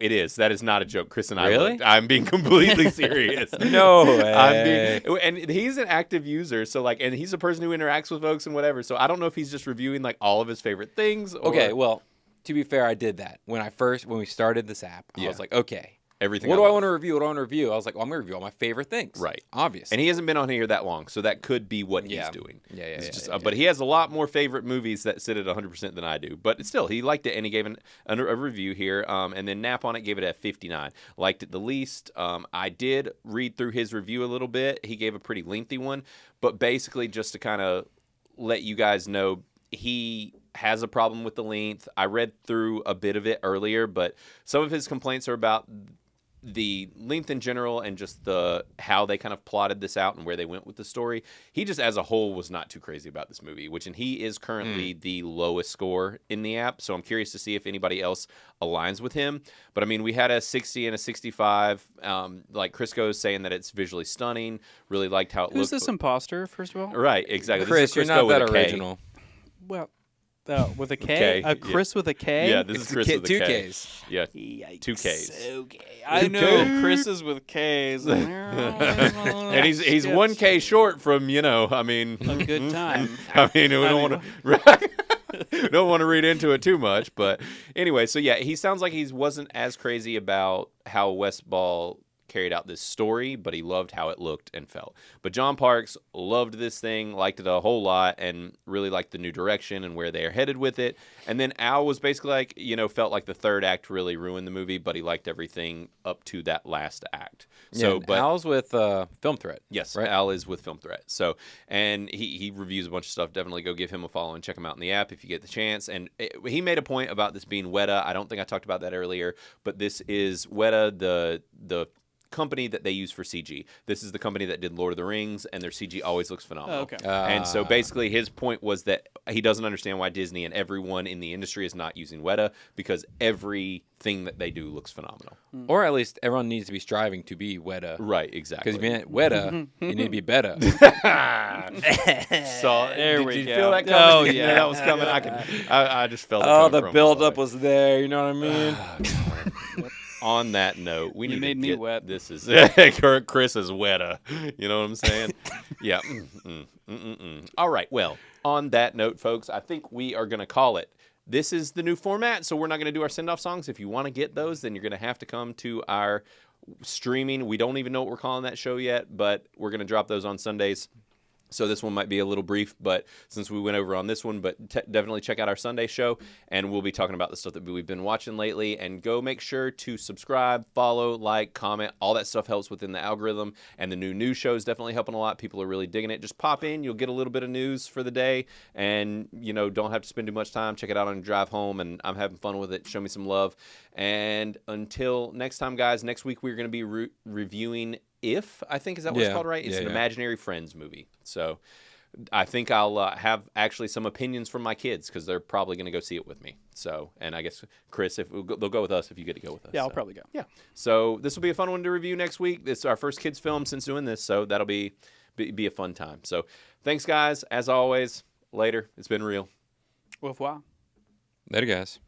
It is. That is not a joke. Chris and I Really? looked. I'm being completely serious. No way. And he's an active user, so and he's a person who interacts with folks and whatever. So I don't know if he's just reviewing like all of his favorite things. Or... Okay, well, to be fair, I did that when we started this app. I was like, okay, everything. What do I want to review? I was like, well, I'm going to review all my favorite things. Right. Obvious. And he hasn't been on here that long, so that could be what he's doing. Yeah. But he has a lot more favorite movies that sit at 100% than I do. But still, he liked it, and he gave a review here. And then Nap on it gave it a 59. Liked it the least. I did read through his review a little bit. He gave a pretty lengthy one. But basically, just to kind of let you guys know, he has a problem with the length. I read through a bit of it earlier, but some of his complaints are about the length in general and just how they kind of plotted this out and where they went with the story. He just as a whole was not too crazy about this movie, and he is currently the lowest score in the app. So I'm curious to see if anybody else aligns with him. But I mean, we had a 60 and a 65. Like Crisco is saying that it's visually stunning. Really liked how it looked. Who's this imposter, first of all? Right, exactly. Chris, this is you're not that with a K. original. Well, with a K? K, Chris with a K? Yeah, this is Chris with a K. 2 Ks. Yeah, Yikes. 2 Ks. Okay. I know Chris's with Ks. And he's 1K short from, I mean... a good time. I mean, we don't want to read into it too much. But anyway, so yeah, he sounds like he wasn't as crazy about how Wes Ball carried out this story, but he loved how it looked and felt. But John Parks loved this thing, liked it a whole lot, and really liked the new direction and where they are headed with it. And then Al was basically like, felt like the third act really ruined the movie, but he liked everything up to that last act. So, but Al's with Film Threat. Yes, right? Al is with Film Threat. So, and he reviews a bunch of stuff. Definitely go give him a follow and check him out in the app if you get the chance. And he made a point about this being Weta. I don't think I talked about that earlier, but this is Weta, the company that they use for CG. This is the company that did Lord of the Rings, and their CG always looks phenomenal. Oh, okay. And so basically his point was that he doesn't understand why Disney and everyone in the industry is not using Weta, because everything that they do looks phenomenal. Or at least everyone needs to be striving to be Weta. Right, exactly. Because if you're not Weta, you need to be better. So There did you go. feel that coming? Oh, You yeah. knew that was coming. I just felt it Oh, coming the from build all up was there. You know what I mean? on that note, we You need made to me get, wet. This is Chris is wetter. You know what I'm saying? Yeah. All right. Well, on that note, folks, I think we are going to call it. This is the new format, so we're not going to do our send-off songs. If you want to get those, then you're going to have to come to our streaming. We don't even know what we're calling that show yet, but we're going to drop those on Sundays. So this one might be a little brief, but since we went over on this one, but definitely check out our Sunday show, and we'll be talking about the stuff that we've been watching lately. And go make sure to subscribe, follow, like, comment. All that stuff helps within the algorithm, and the new news show is definitely helping a lot. People are really digging it. Just pop in. You'll get a little bit of news for the day, and, don't have to spend too much time. Check it out on your drive home, and I'm having fun with it. Show me some love. And until next time, guys, next week we're going to be reviewing I think, is that what it's called, right? It's an Imaginary Friends movie. So I think I'll have actually some opinions from my kids because they're probably going to go see it with me. So, and I guess, Chris, if they'll go with us if you get to go with us. Yeah, I'll probably go. Yeah. So this will be a fun one to review next week. This is our first kids film since doing this, so that'll be a fun time. So thanks, guys. As always, later. It's been real. Au revoir. Later, guys.